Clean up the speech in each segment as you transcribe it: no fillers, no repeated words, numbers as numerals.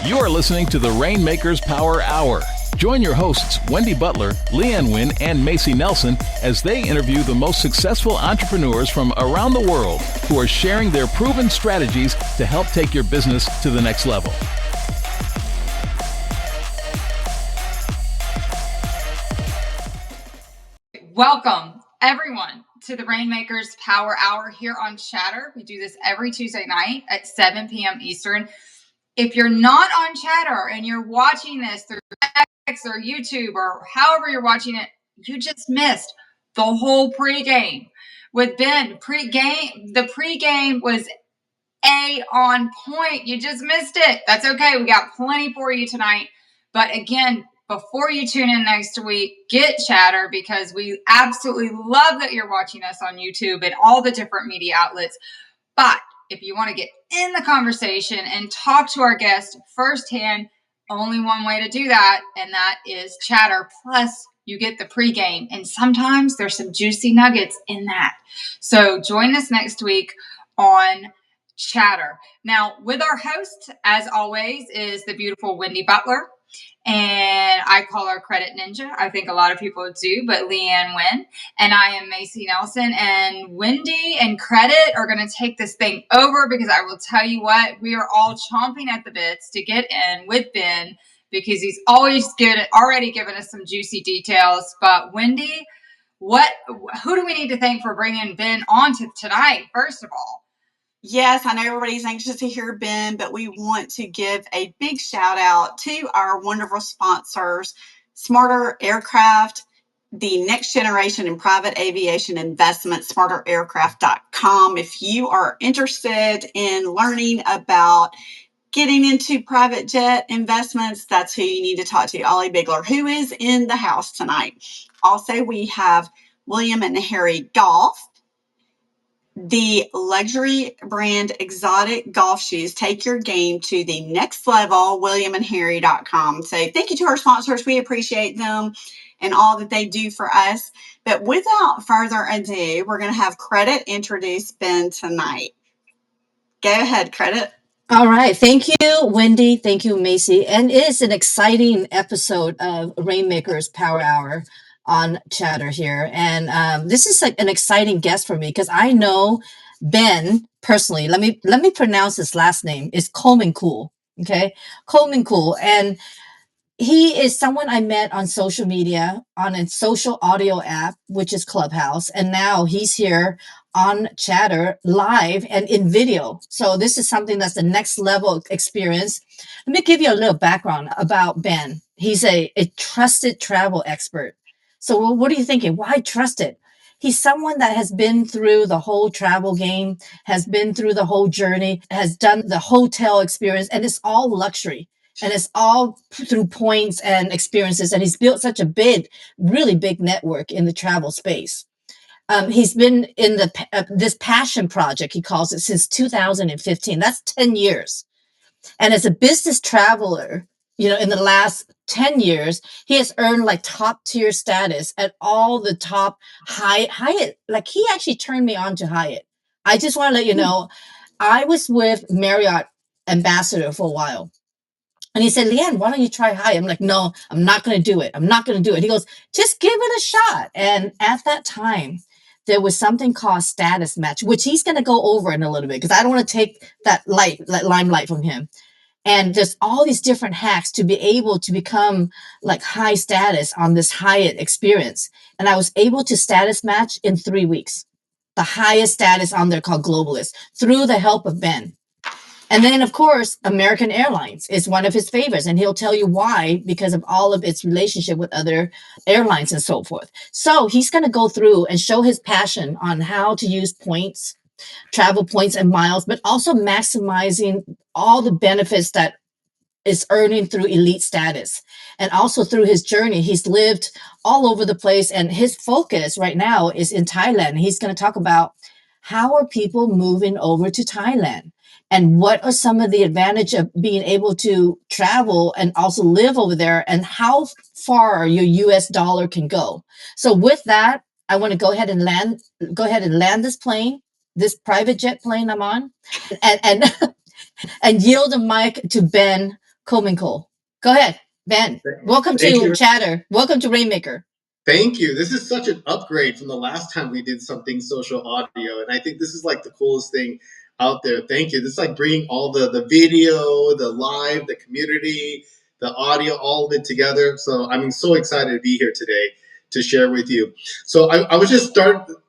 You are listening to the Rainmakers Power Hour. Join your hosts, Wendy Butler, Lyann Nguyen, and Macy Nelson, as they interview the most successful entrepreneurs from around the world who are sharing their proven strategies to help take your business to the next level. Welcome, everyone, to the Rainmakers Power Hour here on Chatter. We do this every Tuesday night at 7 p.m. Eastern. If you're not on Chatter and you're watching this through X or YouTube or however you're watching it, you just missed the whole pregame with Ben. The pregame was on point. You just missed it. That's okay. We got plenty for you tonight. But again, before you tune in next week, get Chatter, because we absolutely love that you're watching us on YouTube and all the different media outlets. But if you want to get in the conversation and talk to our guests firsthand, only one way to do that, and that is Chatter. Plus, you get the pregame, and sometimes there's some juicy nuggets in that. So join us next week on Chatter. Now, with our host, as always, is the beautiful Wendy Butler. And I call her Credit Ninja. I think a lot of people do, but Lyann Nguyen. And I am Macy Nelson. And Wendy and Credit are going to take this thing over, because I will tell you what, we are all chomping at the bits to get in with Ben, because he's already given us some juicy details. But Wendy, who do we need to thank for bringing Ben on to tonight, first of all? Yes, I know everybody's anxious to hear Ben, but we want to give a big shout out to our wonderful sponsors, Smarter Aircraft, the next generation in private aviation investment, smarteraircraft.com. If you are interested in learning about getting into private jet investments, that's who you need to talk to, Ollie Bigler, who is in the house tonight. Also, we have William and Harry Golf, the luxury brand exotic golf shoes. Take your game to the next level, williamandharry.com. So thank you to our sponsors. We appreciate them and all that they do for us. But without further ado, we're going to have Credit introduce Ben tonight. Go ahead, Credit. All right. Thank you, Wendy. Thank you, Macy. And it is an exciting episode of Rainmakers Power Hour on Chatter here. And this is like an exciting guest for me, because I know Ben personally. Let me pronounce his last name. It's Komenkul. Okay. Komenkul. And he is someone I met on social media, on a social audio app, which is Clubhouse. And now he's here on Chatter live and in video. So this is something that's the next level experience. Let me give you a little background about Ben. He's a trusted travel expert. So what are you thinking? Why trusted? He's someone that has been through the whole travel game, has been through the whole journey, has done the hotel experience, and it's all luxury. And it's all through points and experiences. And he's built such a really big network in the travel space. He's been in this passion project, he calls it, since 2015. That's 10 years. And as a business traveler, in the last 10 years, he has earned like top tier status at all the top Hyatt. Like, he actually turned me on to Hyatt. I just want to let you know, I was with Marriott Ambassador for a while. And he said, Lyann, why don't you try Hyatt? I'm like, no, I'm not going to do it. I'm not going to do it. He goes, just give it a shot. And at that time, there was something called status match, which he's going to go over in a little bit, because I don't want to take that limelight from him. And there's all these different hacks to be able to become like high status on this Hyatt experience. And I was able to status match in 3 weeks, the highest status on there, called Globalist, through the help of Ben. And then, of course, American Airlines is one of his favorites, and he'll tell you why, because of all of its relationship with other airlines and so forth. So he's going to go through and show his passion on how to use points, travel points and miles, but also maximizing all the benefits that is earning through elite status. And also through his journey, he's lived all over the place, and his focus right now is in Thailand. He's going to talk about how are people moving over to Thailand, and what are some of the advantage of being able to travel and also live over there, and how far your US dollar can go. So with that, I want to go ahead and land this plane, this private jet plane I'm on, and yield the mic to Ben Komenkul. Go ahead, Ben. Welcome Thank to you. Chatter. Welcome to Rainmaker. Thank you. This is such an upgrade from the last time we did something social audio. And I think this is like the coolest thing out there. Thank you. This is like bringing all the video, the live, the community, the audio, all of it together. So I'm so excited to be here today to share with you. So I was just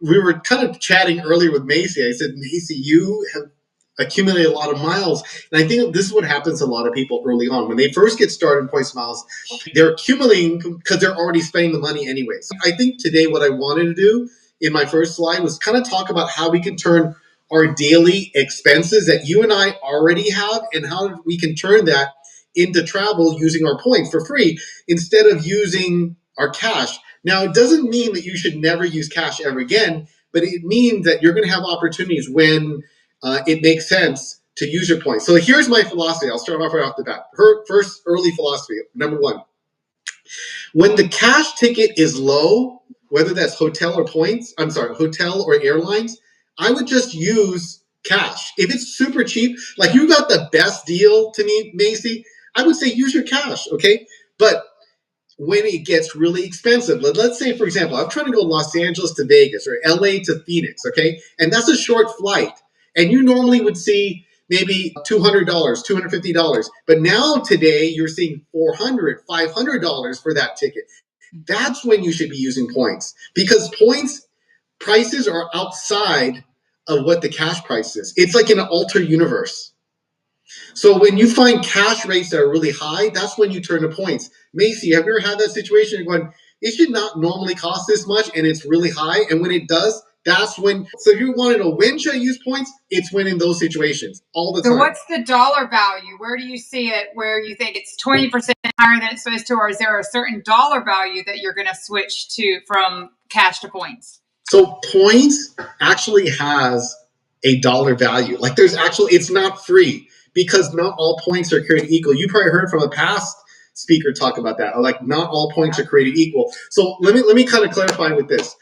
we were kind of chatting earlier with Macy. I said, Macy, you have accumulated a lot of miles. And I think this is what happens to a lot of people early on. When they first get started in points miles, they're accumulating because they're already spending the money anyway. So I think today what I wanted to do in my first slide was kind of talk about how we can turn our daily expenses that you and I already have and how we can turn that into travel using our points for free instead of using our cash. Now, it doesn't mean that you should never use cash ever again, but it means that you're going to have opportunities when it makes sense to use your points. So here's my philosophy. I'll start off right off the bat. First early philosophy, number one. When the cash ticket is low, whether that's hotel or airlines, I would just use cash. If it's super cheap, like you got the best deal to me, Macy, I would say use your cash, okay? But when it gets really expensive, let's say, for example, I'm trying to go Los Angeles to Vegas or LA to Phoenix, okay? And that's a short flight. And you normally would see maybe $200, $250. But now today you're seeing $400, $500 for that ticket. That's when you should be using points because points prices are outside of what the cash price is. It's like in an alternate universe. So when you find cash rates that are really high, that's when you turn to points. Macy, have you ever had that situation? You're going, it should not normally cost this much, and it's really high. And when it does, that's when. So if you want to know when should I use points, it's when in those situations all the time. So what's the dollar value? Where do you see it where you think it's 20% higher than it's supposed to, or is there a certain dollar value that you're going to switch to from cash to points? So points actually has a dollar value. Like it's not free because not all points are created equal. You probably heard from a past speaker talk about that. Like not all points are created equal. So let me kind of clarify with this.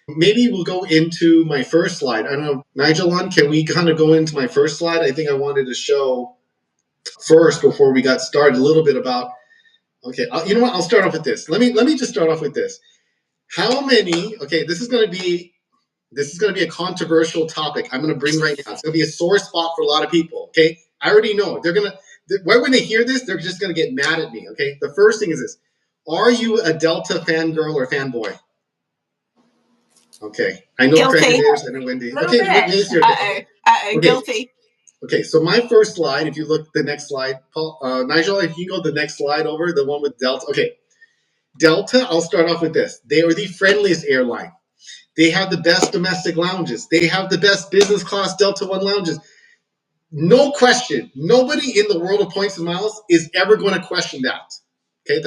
Maybe we'll go into my first slide. I don't know, Nigel, can we kind of go into my first slide? I think I wanted to show first before we got started a little bit about. Okay, you know what? I'll start off with this. Let me just start off with this. How many? Okay, this is going to be a controversial topic I'm going to bring right now. It's going to be a sore spot for a lot of people, okay? I already know. When they hear this, they're just going to get mad at me, okay? The first thing is this. Are you a Delta fangirl or fanboy? Okay. I know Guilty. and Wendy. Okay, Macy. Guilty. Okay, so my first slide, if you look the next slide, Nigel, if you go the next slide over, the one with Delta. Okay, Delta, I'll start off with this. They are the friendliest airline. They have the best domestic lounges. They have the best business class Delta One lounges. No question. Nobody in the world of points and miles is ever going to question that. Okay,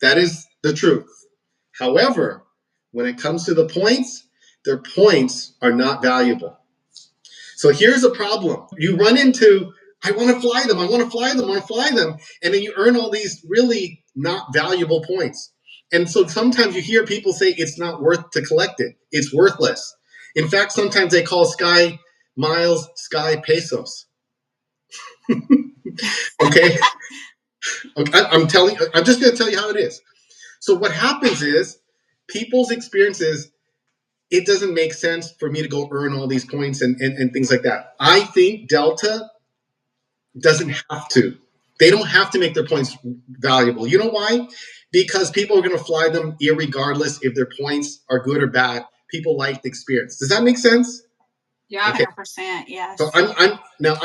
that is the truth. However, when it comes to the points, their points are not valuable. So here's a problem. You run into, I want to fly them, and then you earn all these really not valuable points. And so sometimes you hear people say it's not worth to collect it. It's worthless. In fact, sometimes they call Sky Miles Sky Pesos. Okay? I'm just going to tell you how it is. So what happens is people's experiences, it doesn't make sense for me to go earn all these points and things like that. I think Delta doesn't have to. They don't have to make their points valuable. You know why? Because people are going to fly them irregardless if their points are good or bad. People like the experience. Does that make sense? Yeah, okay. 100%. Yes. So I'm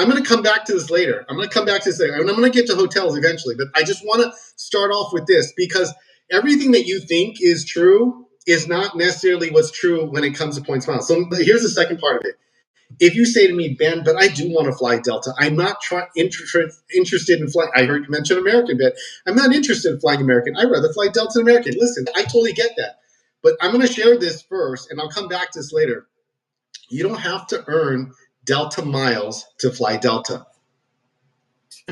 going to come back to this later. And I'm going to get to hotels eventually. But I just want to start off with this because everything that you think is true is not necessarily what's true when it comes to points miles. So here's the second part of it. If you say to me, Ben, but I do want to fly Delta. I'm not interested in flying. I heard you mention American, but I'm not interested in flying American. I'd rather fly Delta than American. Listen, I totally get that. But I'm going to share this first, and I'll come back to this later. You don't have to earn Delta miles to fly Delta.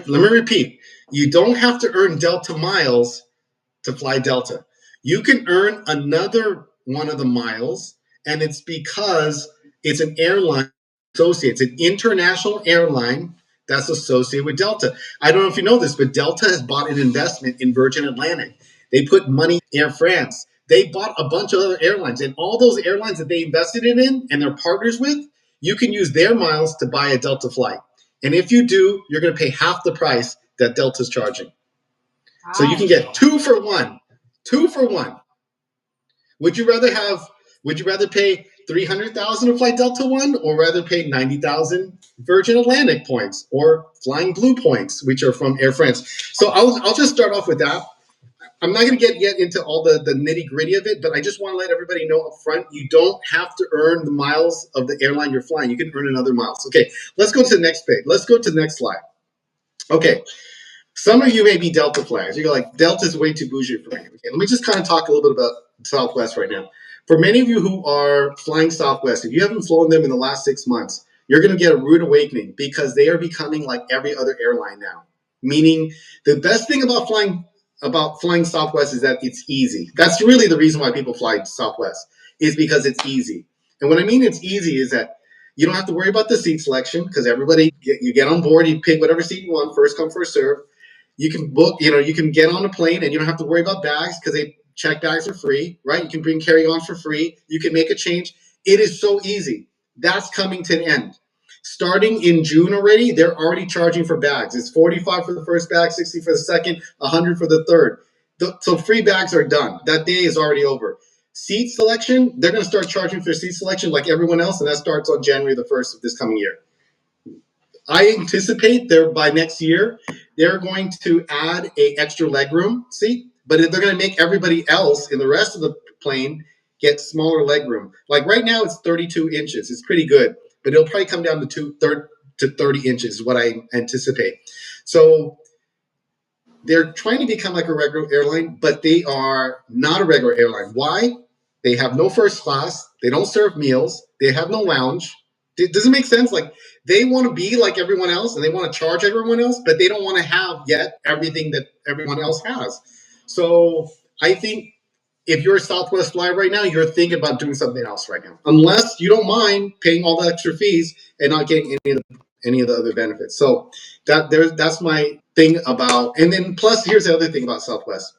Let me repeat. You don't have to earn Delta miles to fly Delta. You can earn another one of the miles, and it's because it's an airline associate. It's an international airline that's associated with Delta. I don't know if you know this, but Delta has bought an investment in Virgin Atlantic. They put money in Air France. They bought a bunch of other airlines, and all those airlines that they invested in and they're partners with, you can use their miles to buy a Delta flight. And if you do, you're going to pay half the price that Delta's charging. Wow. So you can get 2 for 1. 2 for 1. Would you rather pay $300,000 to fly Delta One, or rather pay $90,000 Virgin Atlantic points or Flying Blue points, which are from Air France? So I'll just start off with that. I'm not going to get yet into all the nitty gritty of it, but I just want to let everybody know up front, you don't have to earn the miles of the airline you're flying. You can earn another miles. Okay, let's go to the next page. Let's go to the next slide. Okay. Some of you may be Delta flyers. You're like, Delta's way too bougie for me. Okay, let me just kind of talk a little bit about Southwest right now. For many of you who are flying Southwest, if you haven't flown them in the last 6 months, you're going to get a rude awakening because they are becoming like every other airline now. Meaning, the best thing about flying Southwest is that it's easy. That's really the reason why people fly Southwest, is because it's easy. And what I mean it's easy is that you don't have to worry about the seat selection because you get on board, you pick whatever seat you want, first come, first serve. You can book, you can get on a plane and you don't have to worry about bags because they check bags for free, right? You can bring carry-ons for free. You can make a change. It is so easy. That's coming to an end. Starting in June already, they're already charging for bags. It's $45 for the first bag, $60 for the second, $100 for the third. So free bags are done. That day is already over. Seat selection, they're going to start charging for seat selection like everyone else, and that starts on January the 1st of this coming year. I anticipate by next year, they're going to add an extra legroom seat, but they're going to make everybody else in the rest of the plane get smaller legroom. Like right now, it's 32 inches. It's pretty good, but it'll probably come down to 30 inches is what I anticipate. So they're trying to become like a regular airline, but they are not a regular airline. Why? They have no first class. They don't serve meals. They have no lounge. Does it make sense? Like, they want to be like everyone else and they want to charge everyone else, but they don't want to have yet everything that everyone else has. So I think if you're a Southwest flyer right now, you're thinking about doing something else right now, unless you don't mind paying all the extra fees and not getting any of the other benefits. So that's my thing about. And then plus, here's the other thing about Southwest.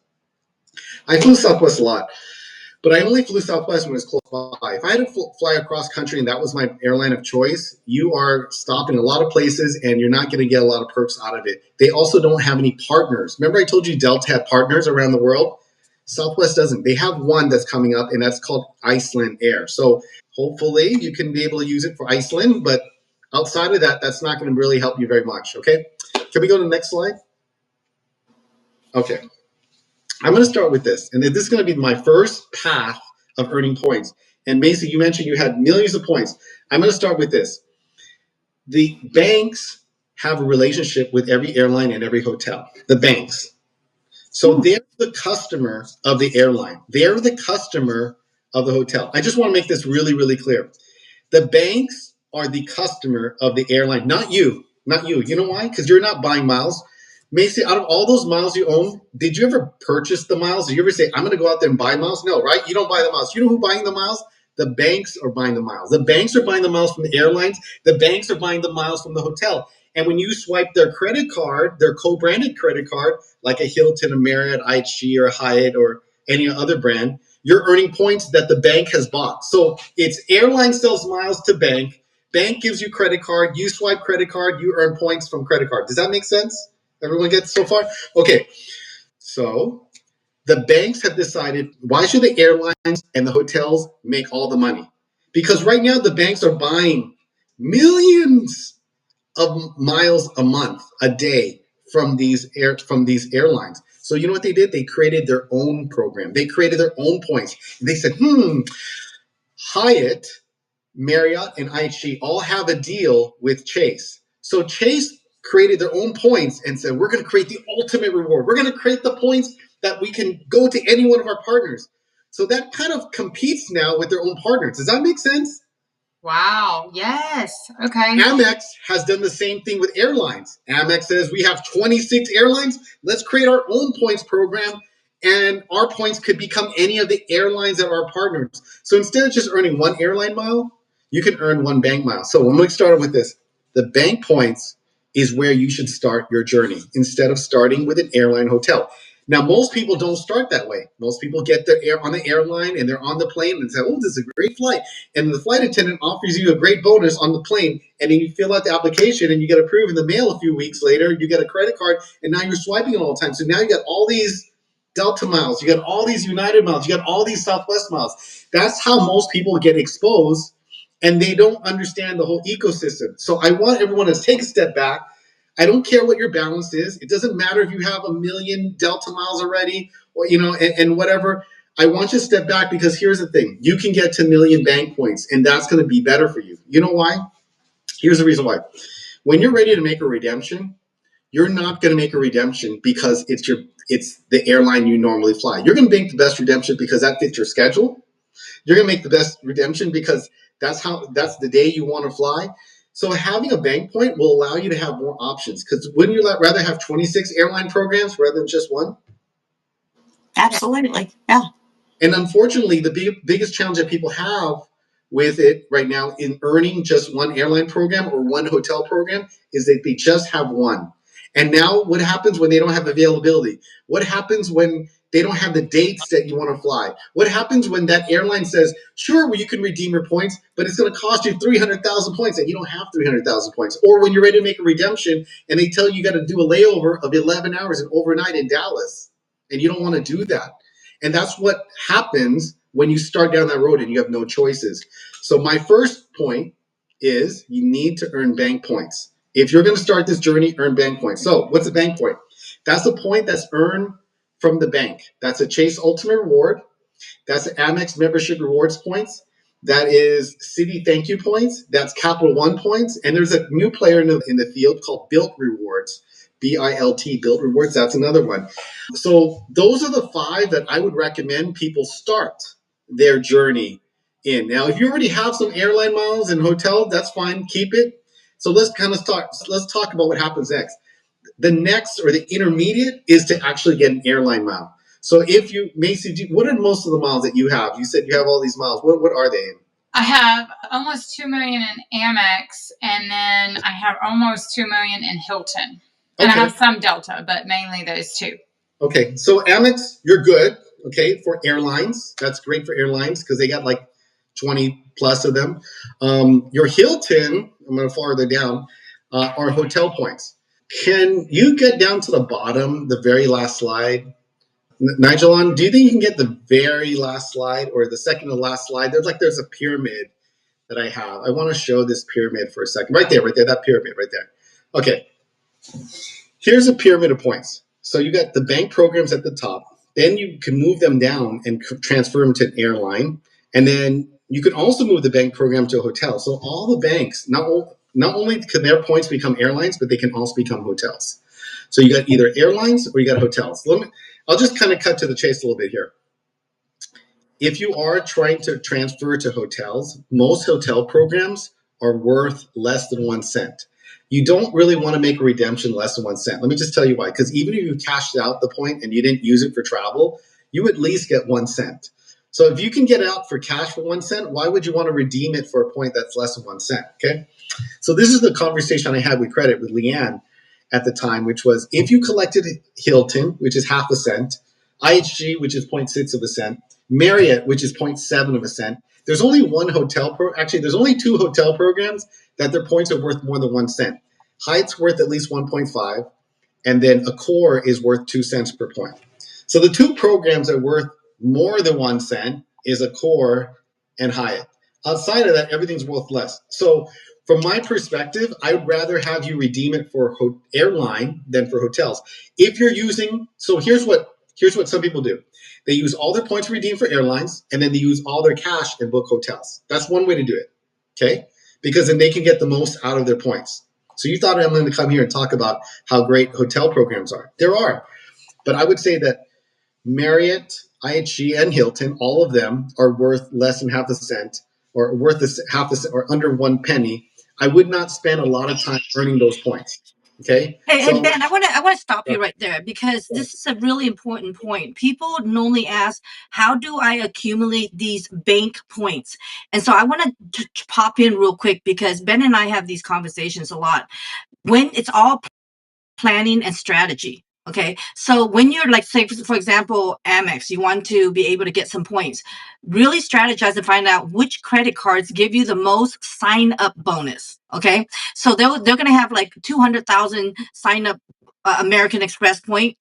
I flew Southwest a lot. But I only flew Southwest when it was close by. If I had to fly across country and that was my airline of choice, you are stopping a lot of places and you're not going to get a lot of perks out of it. They also don't have any partners. Remember I told you Delta had partners around the world? Southwest doesn't. They have one that's coming up, and that's called Iceland Air. So hopefully you can be able to use it for Iceland, but outside of that, that's not going to really help you very much, okay? Can we go to the next slide? Okay. I'm going to start with this, and this is going to be my first path of earning points. And Macy, you mentioned you had millions of points. I'm going to start with this. The banks have a relationship with every airline and every hotel. The banks. So they're the customer of the airline. They're the customer of the hotel. I just want to make this really, really clear. The banks are the customer of the airline, not you. Not you. You know why? Because you're not buying miles. Macy, out of all those miles you own, did you ever purchase the miles? Did you ever say, I'm going to go out there and buy miles? No, right? You don't buy the miles. You know who's buying the miles? The banks are buying the miles. The banks are buying the miles from the airlines. The banks are buying the miles from the hotel. And when you swipe their credit card, their co-branded credit card, like a Hilton, a Marriott, IHG, or a Hyatt, or any other brand, you're earning points that the bank has bought. So it's airline sells miles to bank. Bank gives you credit card. You swipe credit card. You earn points from credit card. Does that make sense? Everyone gets so far? Okay. So the banks have decided, why should the airlines and the hotels make all the money? Because right now the banks are buying millions of miles a month, a day from these airlines. So you know what they did? They created their own program. They created their own points. They said, Hyatt, Marriott, and IHG all have a deal with Chase. So Chase created their own points and said, we're going to create the ultimate reward. We're going to create the points that we can go to any one of our partners. So that kind of competes now with their own partners. Does that make sense? Wow. Yes. Okay. Amex has done the same thing with airlines. Amex says we have 26 airlines. Let's create our own points program, and our points could become any of the airlines that are our partners. So instead of just earning one airline mile, you can earn one bank mile. So I'm going to start with this. The bank points is where you should start your journey instead of starting with an airline hotel. Now, most people don't start that way. Most people get on the airline and they're on the plane and say, oh, this is a great flight. And the flight attendant offers you a great bonus on the plane. And then you fill out the application and you get approved in the mail a few weeks later. You get a credit card and now you're swiping it all the time. So now you got all these Delta miles, you got all these United miles, you got all these Southwest miles. That's how most people get exposed, and they don't understand the whole ecosystem. So I want everyone to take a step back. I don't care what your balance is. It doesn't matter if you have 1 million Delta miles already, or and whatever. I want you to step back, because here's the thing: you can get to 1 million bank points, and that's going to be better for you. You know why? Here's the reason why. When you're ready to make a redemption, you're not going to make a redemption because it's the airline you normally fly. You're going to make the best redemption because that fits your schedule. You're going to make the best redemption because that's the day you want to fly. So having a bank point will allow you to have more options, because wouldn't you rather have 26 airline programs rather than just one? Absolutely. Yeah. And unfortunately, the biggest challenge that people have with it right now in earning just one airline program or one hotel program is that they just have one. And now what happens when they don't have availability? What happens when they don't have the dates that you want to fly? What happens when that airline says, sure, well, you can redeem your points, but it's going to cost you 300,000 points, and you don't have 300,000 points? Or when you're ready to make a redemption and they tell you got to do a layover of 11 hours and overnight in Dallas, and you don't want to do that. And that's what happens when you start down that road and you have no choices. So my first point is you need to earn bank points. If you're going to start this journey, earn bank points. So what's a bank point? That's a point that's earned from the bank. That's a Chase Ultimate Reward. That's Amex membership rewards points. That is Citi Thank You points. That's Capital One points. And there's a new player in the field called Bilt Rewards. BILT, Bilt Rewards. That's another one. So those are the 5 that I would recommend people start their journey in. Now, if you already have some airline miles and hotel, that's fine. Keep it. So let's talk about what happens next. The next, or the intermediate, is to actually get an airline mile. So if you, Macy, what are most of the miles that you have? You said you have all these miles. What are they in? I have almost 2 million in Amex, and then I have almost 2 million in Hilton. And Okay. I have some Delta, but mainly those two. Okay, so Amex, you're good. Okay, for airlines, that's great for airlines because they got like 20 plus of them. Your Hilton, I'm going to farther down, are hotel points. Can you get down to the bottom, the very last slide? Nigel, do you think you can get the very last slide or the second to last slide? There's a pyramid that I have. I want to show this pyramid for a second. Right there, that pyramid right there. Okay, here's a pyramid of points. So you got the bank programs at the top. Then you can move them down and transfer them to an airline. And then you can also move the bank program to a hotel. So all the banks, not only can their points become airlines, but they can also become hotels. So you got either airlines or you got hotels. I'll just kind of cut to the chase a little bit here. If you are trying to transfer to hotels, most hotel programs are worth less than 1 cent. You don't really want to make a redemption less than 1 cent. Let me just tell you why. Because even if you cashed out the point and you didn't use it for travel, you at least get 1 cent. So if you can get it out for cash for 1 cent, why would you want to redeem it for a point that's less than 1 cent? Okay. So this is the conversation I had with Lyann at the time, which was if you collected Hilton, which is half a cent, IHG, which is 0.6 of a cent, Marriott, which is 0.7 of a cent. There's only there's only 2 hotel programs that their points are worth more than 1 cent. Hyatt's worth at least 1.5, and then Accor is worth 2 cents per point. So the 2 programs that are worth more than 1 cent is Accor and Hyatt. Outside of that, everything's worth less. So from my perspective, I'd rather have you redeem it for airline than for hotels. If you're using, so here's what some people do. They use all their points to redeem for airlines, and then they use all their cash and book hotels. That's one way to do it, okay? Because then they can get the most out of their points. So you thought I'm going to come here and talk about how great hotel programs are. There are. But I would say that Marriott, IHG, and Hilton, all of them are worth less than half a cent, or worth half a cent, or under 1 penny. I would not spend a lot of time earning those points. Okay. And Ben, I want to stop you right there, because this is a really important point. People normally ask, how do I accumulate these bank points? And so I want to pop in real quick, because Ben and I have these conversations a lot. When it's all planning and strategy. Okay. So when you're like, say, for example, Amex, you want to be able to get some points, really strategize and find out which credit cards give you the most sign up bonus. Okay. So they're going to have like 200,000 sign up American Express points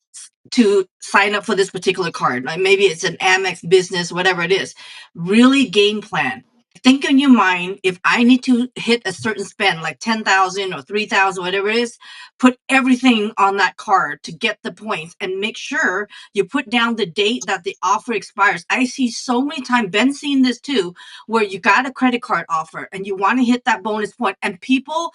to sign up for this particular card. Like maybe it's an Amex business, whatever it is. Really game plan. Think in your mind, if I need to hit a certain spend, like 10,000 or 3,000, whatever it is, put everything on that card to get the points, and make sure you put down the date that the offer expires. I see so many times, Ben's seen this too, where you got a credit card offer and you want to hit that bonus point, and people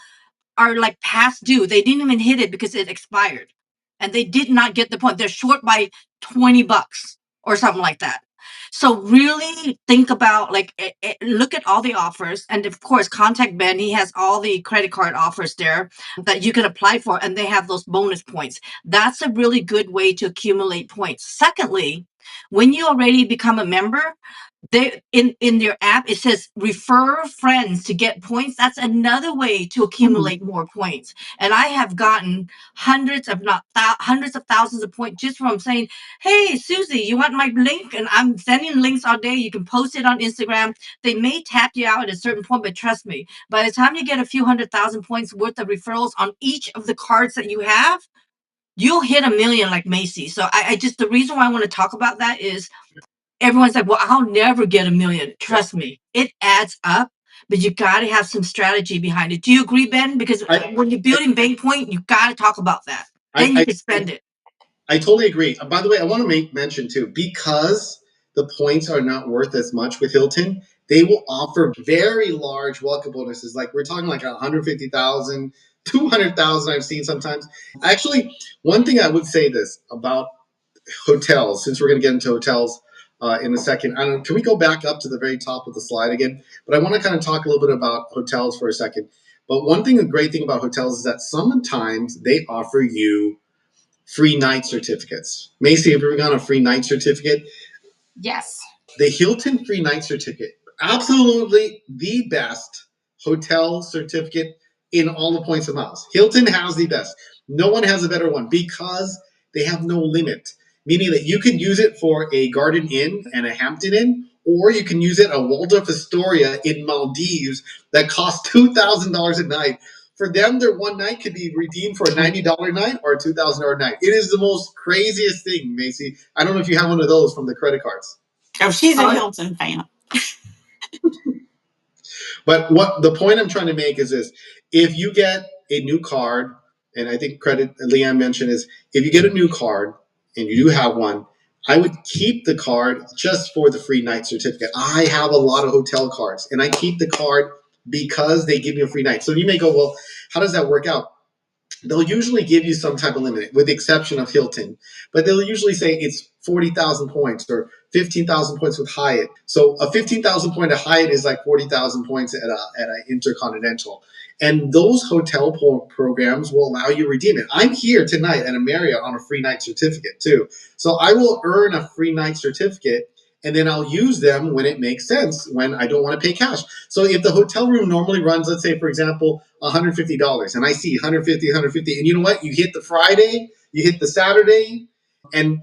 are like past due. They didn't even hit it because it expired and they did not get the point. They're short by $20 or something like that. So really think about, like, look at all the offers, and of course contact Ben. He has all the credit card offers there that you can apply for, and they have those bonus points. That's a really good way to accumulate points. Secondly, when you already become a member, they in their app it says refer friends to get points. That's another way to accumulate more points, and I have gotten hundreds, if not hundreds of thousands of points just from saying, hey Susie, you want my link? And I'm sending links all day. You can post it on Instagram. They may tap you out at a certain point, but trust me, by the time you get a few 100,000 points worth of referrals on each of the cards that you have, you'll hit 1,000,000 like Macy. So I just, the reason why I want to talk about that is, everyone's like, well, I'll never get 1,000,000. Trust me, it adds up, but you got to have some strategy behind it. Do you agree, Ben? Because when you're building bank point, you got to talk about that. Then you can spend it. I totally agree. By the way, I want to make mention too, because the points are not worth as much with Hilton, they will offer very large welcome bonuses. Like we're talking like 150,000, 200,000 I've seen sometimes. Actually, one thing I would say this about hotels, since we're going to get into hotels in a second. I don't. Can we go back up to the very top of the slide again? But I want to kind of talk a little bit about hotels for a second. But one thing, a great thing about hotels is that sometimes they offer you free night certificates. Macy, have you ever gotten a free night certificate? Yes. The Hilton free night certificate, absolutely the best hotel certificate in all the points of miles. Hilton has the best. No one has a better one because they have no limit, meaning that you can use it for a Garden Inn and a Hampton Inn, or you can use it a Waldorf Astoria in Maldives that costs $2,000 a night. For them, their one night could be redeemed for a $90 night or a $2,000 night. It is the most craziest thing, Macy. I don't know if you have one of those from the credit cards. Oh, she's a Hilton fan. But what the point I'm trying to make is this: if you get a new card, and I think credit Lyann mentioned is, if you get a new card and you do have one, I would keep the card just for the free night certificate. I have a lot of hotel cards, and I keep the card because they give you a free night. So you may go, well, how does that work out? They'll usually give you some type of limit, with the exception of Hilton. But they'll usually say it's 40,000 points or 15,000 points with Hyatt. So a 15,000 point at Hyatt is like 40,000 points at an Intercontinental. And those hotel programs will allow you to redeem it. I'm here tonight at a Marriott on a free night certificate too. So I will earn a free night certificate, and then I'll use them when it makes sense, when I don't want to pay cash. So if the hotel room normally runs, let's say, for example, $150, and I see 150, and you know what? You hit the Friday, you hit the Saturday,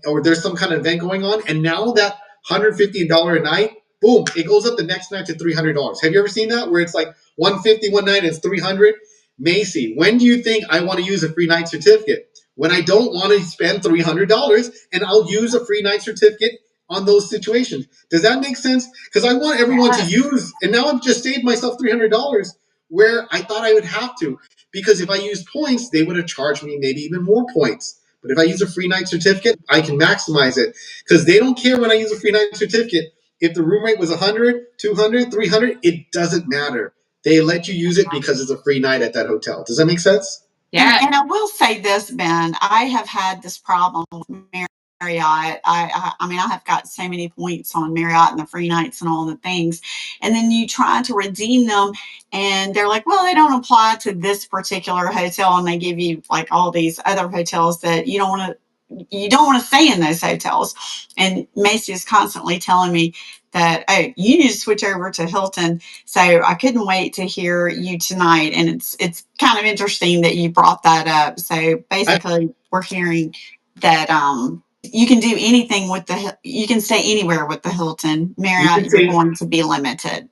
or there's some kind of event going on, and now that $150 a night, boom, it goes up the next night to $300. Have you ever seen that, where it's like 150 one night and it's 300? Macy, when do you think I want to use a free night certificate? When I don't want to spend $300, and I'll use a free night certificate on those situations. Does that make sense? Because I want everyone to use, and now I've just saved myself $300 where I thought I would have to. Because if I used points, they would have charged me maybe even more points. But if I use a free night certificate, I can maximize it. Because they don't care when I use a free night certificate. If the room rate was 100, 200, 300, it doesn't matter. They let you use it because it's a free night at that hotel. Does that make sense? Yeah. And I will say this, Ben, I have had this problem with Marriott Marriott. I mean, I have got so many points on Marriott and the free nights and all the things. And then you try to redeem them and they're like, well, they don't apply to this particular hotel. And they give you like all these other hotels that you don't want to stay in those hotels. And Macy is constantly telling me that, oh, you need to switch over to Hilton. So I couldn't wait to hear you tonight. And it's kind of interesting that you brought that up. So basically, we're hearing that you can do anything with you can stay anywhere with the Hilton. Marriott, you're going to be limited.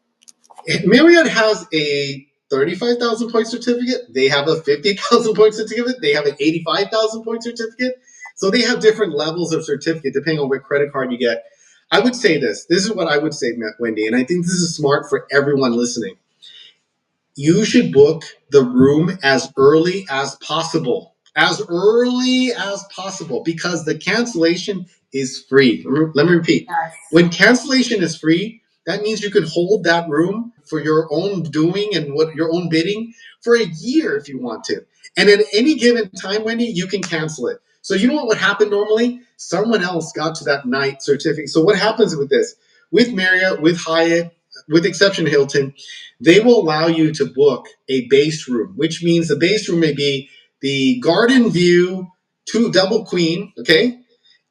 Marriott has a 35,000 point certificate. They have a 50,000 point certificate. They have an 85,000 point certificate. So they have different levels of certificate depending on what credit card you get. I would say this. This is what I would say, Wendy, and I think this is smart for everyone listening. You should book the room as early as possible. As early as possible, because the cancellation is free. Let me repeat. Yes. When cancellation is free, that means you can hold that room for your own doing and what your own bidding for a year if you want to. And at any given time, Wendy, you can cancel it. So you know what would happen normally? Someone else got to that night certificate. So what happens with this? With Marriott, with Hyatt, with exception Hilton, they will allow you to book a base room, which means the base room may be the garden view, 2 double queen, okay?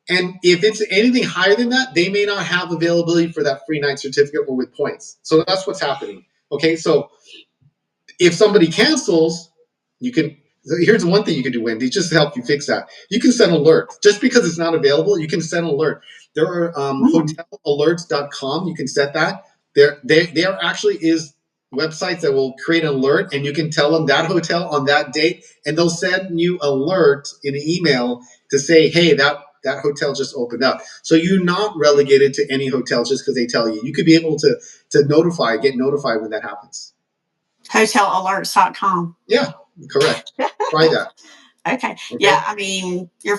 And if it's anything higher than that, they may not have availability for that free night certificate or with points. So that's what's happening, okay? So if somebody cancels, you can, here's the one thing you can do, Wendy, just to help you fix that. You can send an alert. Just because it's not available, you can send an alert. There are hotelalerts.com. You can set that. There actually is websites that will create an alert, and you can tell them that hotel on that date, and they'll send you alert in an email to say, hey, that hotel just opened up. So you're not relegated to any hotel just because they tell you. You could be able to get notified when that happens. Hotelalerts.com. Yeah, correct. Try that. Okay. Yeah, I mean, you're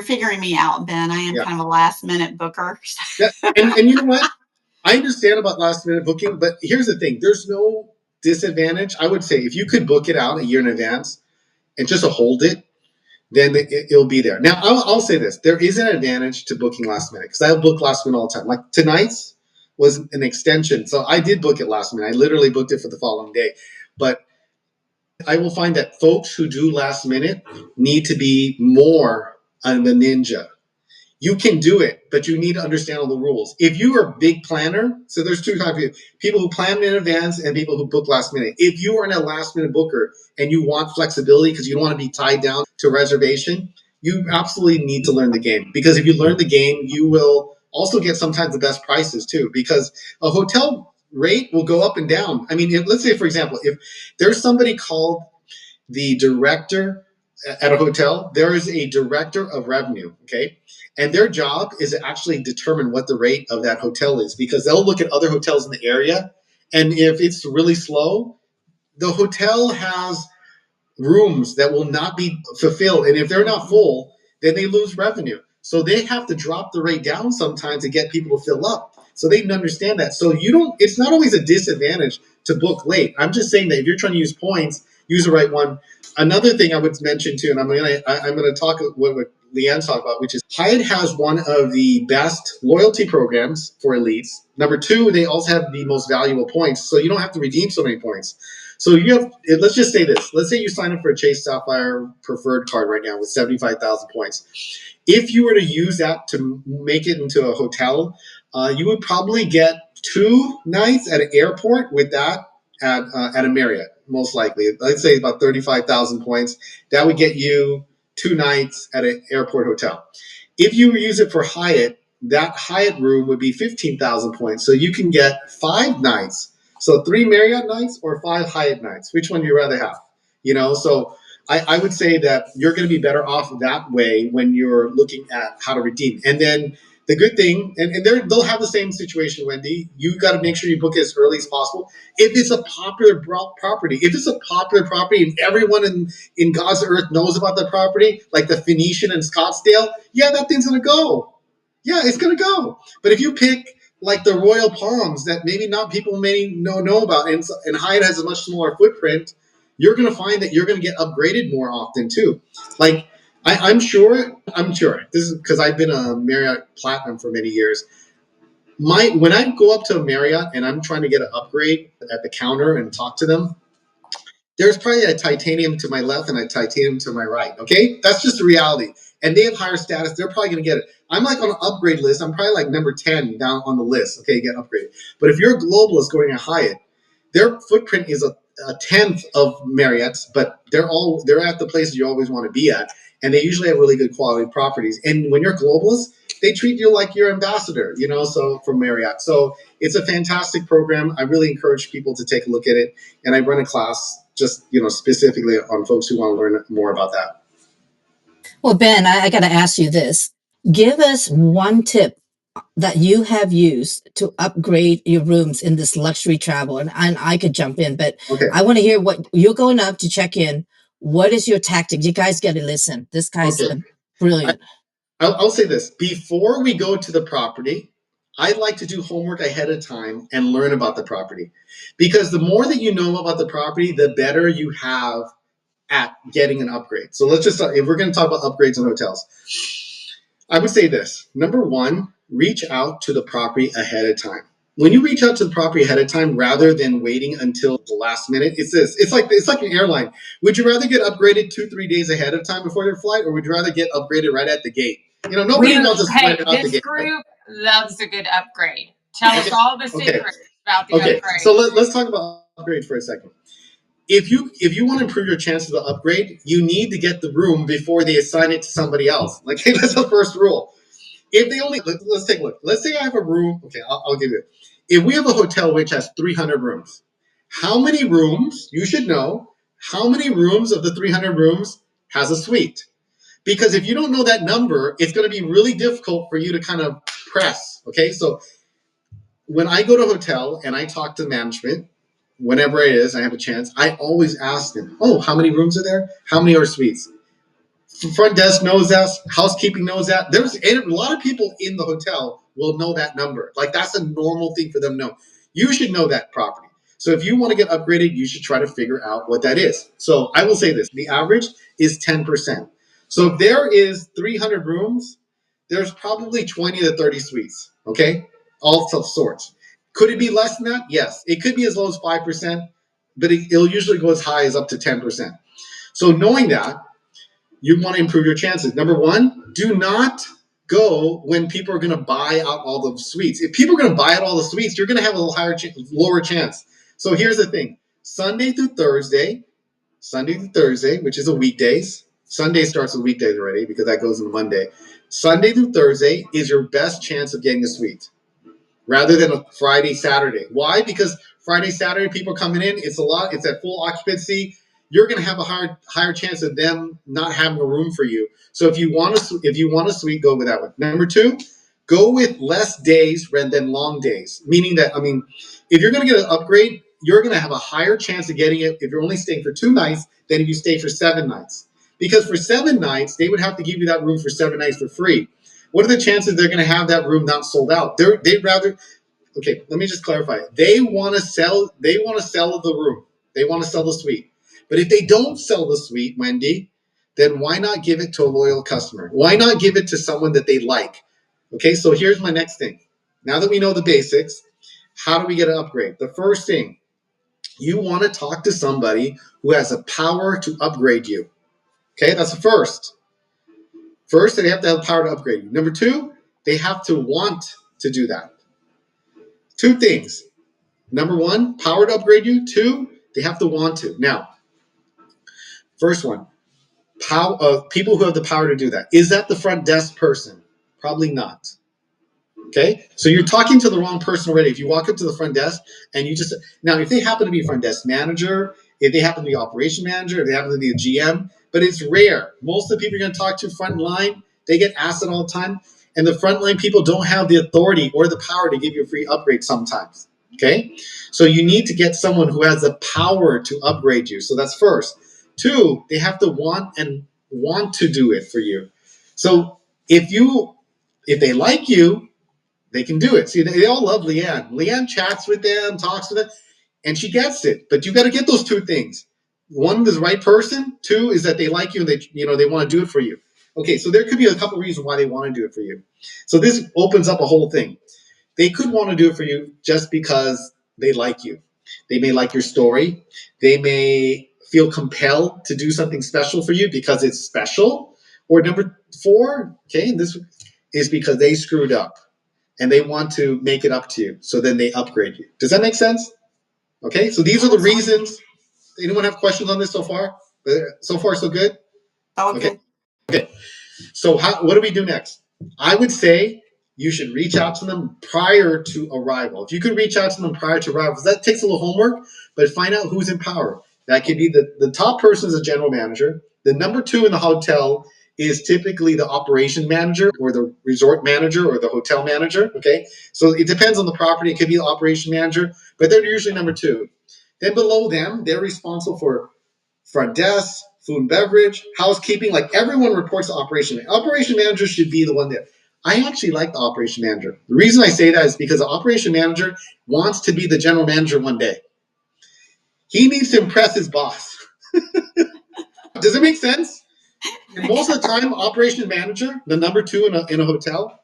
figuring me out, Ben. I am kind of a last minute booker. Yeah. And you know what? I understand about last minute booking, but here's the thing. There's no disadvantage. I would say if you could book it out a year in advance and just hold it, then it'll be there. Now, I'll say this. There is an advantage to booking last minute because I book last minute all the time. Like tonight's was an extension. So I did book it last minute. I literally booked it for the following day. But I will find that folks who do last minute need to be more on the ninja. You can do it, but you need to understand all the rules. If you are a big planner, so there's 2 types of people who plan in advance and people who book last minute. If you are a last minute booker and you want flexibility because you don't want to be tied down to reservation, you absolutely need to learn the game. Because if you learn the game, you will also get sometimes the best prices too. Because a hotel rate will go up and down. I mean, let's say, for example, if there's somebody called the director at a hotel, there is a director of revenue, okay? And their job is to actually determine what the rate of that hotel is because they'll look at other hotels in the area. And if it's really slow, the hotel has rooms that will not be fulfilled. And if they're not full, then they lose revenue. So they have to drop the rate down sometimes to get people to fill up. So they can understand that. So it's not always a disadvantage to book late. I'm just saying that if you're trying to use points, use the right one. Another thing I would mention too, and I'm gonna talk what Lyann talked about, which is Hyatt has one of the best loyalty programs for elites. Number 2, they also have the most valuable points, so you don't have to redeem so many points. So you have, let's just say this. Let's say you sign up for a Chase Sapphire preferred card right now with 75,000 points. If you were to use that to make it into a hotel, you would probably get 2 nights at an airport with that at a Marriott, most likely. Let's say about 35,000 points. That would get you 2 nights at an airport hotel. If you use it for Hyatt, that Hyatt room would be 15,000 points. So you can get 5 nights. So 3 Marriott nights or 5 Hyatt nights. Which one do you rather have? So I would say that you're going to be better off that way when you're looking at how to redeem. And then the good thing, and they'll have the same situation, Wendy. You got to make sure you book it as early as possible. If it's a popular property, and everyone in God's earth knows about the property, like the Phoenician in Scottsdale, yeah, that thing's going to go. Yeah, it's going to go. But if you pick like the Royal Palms that maybe not people may know about, and Hyatt has a much smaller footprint, you're going to find that you're going to get upgraded more often too. Like I'm sure. This is because I've been a Marriott Platinum for many years. When I go up to a Marriott and I'm trying to get an upgrade at the counter and talk to them, there's probably a titanium to my left and a titanium to my right. Okay, that's just the reality. And they have higher status. They're probably going to get it. I'm like on an upgrade list. I'm probably like number 10 down on the list. Okay, get upgraded. But if you're a globalist going to Hyatt, their footprint is a tenth of Marriott's, but they're at the places you always want to be at, and they usually have really good quality properties. And when you're globalist, they treat you like your ambassador, so from Marriott. So it's a fantastic program. I really encourage people to take a look at it, and I run a class just specifically on folks who want to learn more about that. Well, Ben, I got to ask you this. Give us one tip that you have used to upgrade your rooms in this luxury travel. And I could jump in, but Okay. I want to hear what you're going up to check in. What is your tactic? You guys got to listen. This guy's brilliant. I'll say this. Before we go to the property, I'd like to do homework ahead of time and learn about the property. Because the more that you know about the property, the better you have at getting an upgrade. So let's just, if we're going to talk about upgrades in hotels, I would say this. Number one, reach out to the property ahead of time. When you reach out to the property ahead of time, rather than waiting until the last minute, it's this. It's like an airline. Would you rather get upgraded 2-3 days ahead of time before your flight, or would you rather get upgraded right at the gate? Nobody wants to Hey, out the this gate. group loves a good upgrade. Tell us all the secrets about the upgrade. So let's talk about upgrade for a second. If you want to improve your chances of upgrade, you need to get the room before they assign it to somebody else. Like, hey, that's the first rule. If they only, let's take a look. Let's say I have a room. Okay, I'll give you it. If we have a hotel which has 300 rooms, how many rooms, you should know, how many rooms of the 300 rooms has a suite? Because if you don't know that number, it's going to be really difficult for you to kind of press. Okay, so when I go to a hotel and I talk to management, whenever it is, I have a chance, I always ask them, oh, how many rooms are there? How many are suites? Front desk knows that. Housekeeping knows that. There's a lot of people in the hotel will know that number. Like, that's a normal thing for them to know. You should know that property. So if you want to get upgraded, you should try to figure out what that is. So I will say this. The average is 10%. So if there is 300 rooms, there's probably 20 to 30 suites. Okay? All sorts. Could it be less than that? Yes. It could be as low as 5%, but it'll usually go as high as up to 10%. So knowing that, you want to improve your chances. Number one, do not go when people are going to buy out all the suites. If people are going to buy out all the suites, you're going to have a little lower chance. So here's the thing. Sunday through Thursday, which is a weekdays. Sunday starts with weekdays already because that goes into Monday. Sunday through Thursday is your best chance of getting a suite rather than a Friday, Saturday. Why? Because Friday, Saturday, people are coming in. It's at full occupancy. You're going to have a higher chance of them not having a room for you. So if you want a suite, go with that one. Number two, go with less days rather than long days. Meaning that, if you're going to get an upgrade, you're going to have a higher chance of getting it if you're only staying for 2 nights than if you stay for 7 nights. Because for 7 nights, they would have to give you that room for 7 nights for free. What are the chances they're going to have that room not sold out? They'd rather. Okay, let me just clarify. They want to sell. They want to sell the room. They want to sell the suite. But if they don't sell the suite, Wendy, then why not give it to a loyal customer? Why not give it to someone that they like? Okay, so here's my next thing. Now that we know the basics, how do we get an upgrade? The first thing, you want to talk to somebody who has the power to upgrade you. Okay, that's the first. First, they have to have the power to upgrade you. Number two, they have to want to do that. 2 things. Number one, power to upgrade you. 2, they have to want to. Now, first one, people who have the power to do that. Is that the front desk person? Probably not. Okay, so you're talking to the wrong person already. If you walk up to the front desk and now, if they happen to be a front desk manager, if they happen to be operation manager, if they happen to be a GM, but it's rare. Most of the people you're going to talk to front line, they get asked it all the time, and the frontline people don't have the authority or the power to give you a free upgrade sometimes. Okay, so you need to get someone who has the power to upgrade you. So that's first. 2, they have to want to do it for you. So if they like you, they can do it. See, they all love Lyann. Lyann chats with them, talks to them, and she gets it. But you got to get those 2 things. 1, the right person. 2 is that they like you and they want to do it for you. Okay, so there could be a couple reasons why they want to do it for you. So this opens up a whole thing. They could want to do it for you just because they like you. They may like your story. They may feel compelled to do something special for you because it's special. Or number four, okay, this is because they screwed up and they want to make it up to you. So then they upgrade you. Does that make sense? Okay, so these are the reasons. Anyone have questions on this so far? So far, so good? All Okay. good. Okay. So what do we do next? I would say you should reach out to them prior to arrival. If you could reach out to them prior to arrival, that takes a little homework, but find out who's in power. That could be the top person is a general manager. The number two in the hotel is typically the operation manager or the resort manager or the hotel manager. Okay. So it depends on the property. It could be the operation manager, but they're usually number two. Then below them, they're responsible for front desk, food and beverage, housekeeping. Like everyone reports to operation. Operation manager should be the one that I actually like the operation manager. The reason I say that is because the operation manager wants to be the general manager one day. He needs to impress his boss. Does it make sense? And most of the time, operation manager, the number two in a hotel,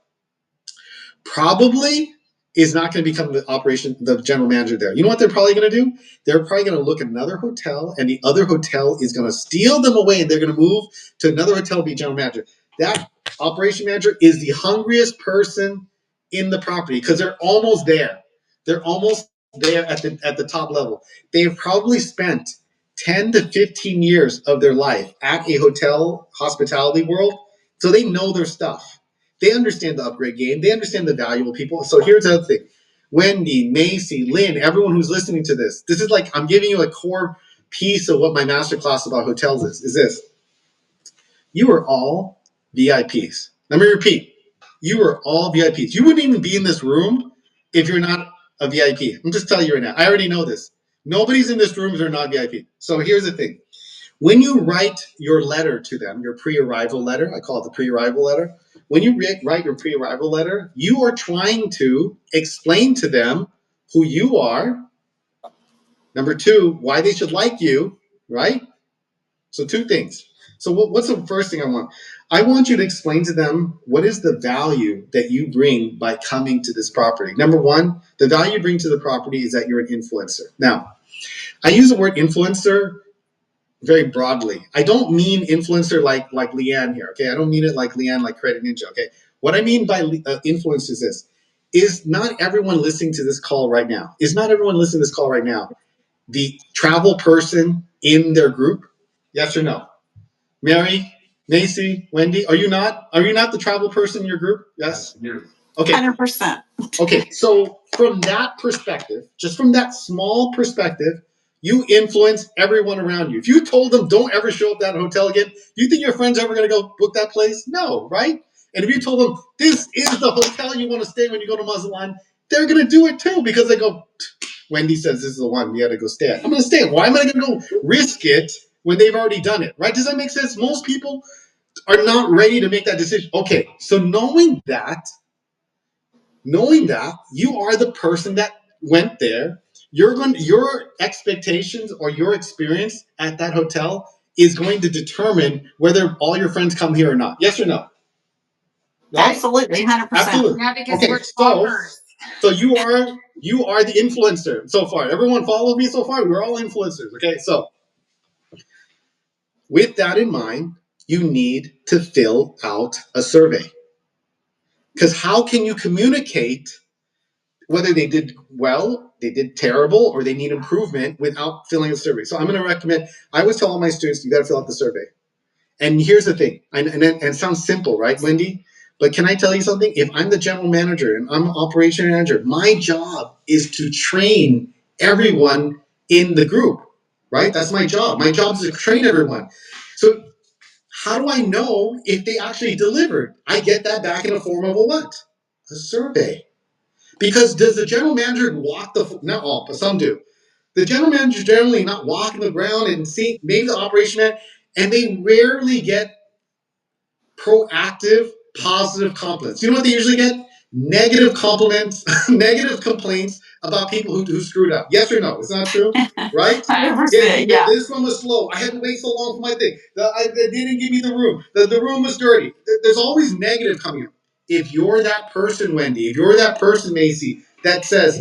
probably is not going to become the general manager there. You know what they're probably going to do? They're probably going to look at another hotel, and the other hotel is going to steal them away, and they're going to move to another hotel to be general manager. That operation manager is the hungriest person in the property because they're almost there. They're almost there at the top level. They've probably spent 10 to 15 years of their life at a hotel hospitality world, so they know their stuff. They understand the upgrade game. They understand the valuable people. So here's the other thing. Wendy, Macy, Lynn, everyone who's listening to this, this is like I'm giving you a core piece of what my masterclass about hotels is this. You are all VIPs. Let me repeat. You are all VIPs. You wouldn't even be in this room if you're not a VIP. I'm just telling you right now. I already know this. Nobody's in this room if they're not VIP. So here's the thing. When you write your letter to them, your pre-arrival letter, I call it the pre-arrival letter. When you write your pre-arrival letter, you are trying to explain to them who you are. Number two, why they should like you, right? So two things. So what's the first thing I want? I want you to explain to them what is the value that you bring by coming to this property. Number one, the value you bring to the property is that you're an influencer. Now, I use the word influencer very broadly. I don't mean influencer like Lyann here, okay? I don't mean it like Lyann, like Credit Ninja, okay? What I mean by influence is this. Is not everyone listening to this call right now, the travel person in their group? Yes or no? Mary, Macy, Wendy, are you not? Are you not the travel person in your group? Yes? Okay. 100%. Okay, so from that perspective, just from that small perspective, you influence everyone around you. If you told them don't ever show up at that hotel again, do you think your friends are ever going to go book that place? No, right? And if you told them this is the hotel you want to stay when you go to Mazatlan, they're going to do it too because they go, Wendy says this is the one we got to go stay at. I'm going to stay at. Why am I going to go risk it when they've already done it, right? Does that make sense? Most people are not ready to make that decision. Okay, so knowing that you are the person that went there, your expectations or your experience at that hotel is going to determine whether all your friends come here or not. Yes or no? Right? Absolutely, 100%. Absolutely. Yeah, because Okay, we're talkers. so you are the influencer so far. Everyone follows me so far. We're all influencers. Okay, so with that in mind, you need to fill out a survey. Because how can you communicate whether they did well, they did terrible, or they need improvement without filling a survey? So I'm going to recommend, I always tell all my students, you got to fill out the survey. And here's the thing, and it sounds simple, right, Wendy? But can I tell you something? If I'm the general manager and I'm an operation manager, my job is to train everyone in the group, right? That's my job. My job is to train everyone. So how do I know if they actually delivered? I get that back in the form of a what? A survey. Because does the general manager walk not all, but some do. The general manager generally not walking the ground and see maybe the operation man, and they rarely get proactive, positive compliments. You know what they usually get? negative compliments, negative complaints about people who screwed up. Yes or no? It's not true, right? 100%, yeah. This one was slow. I had to wait so long for my thing. They didn't give me the room. The room was dirty. There's always negative coming up. If you're that person, Wendy, if you're that person, Macy, that says,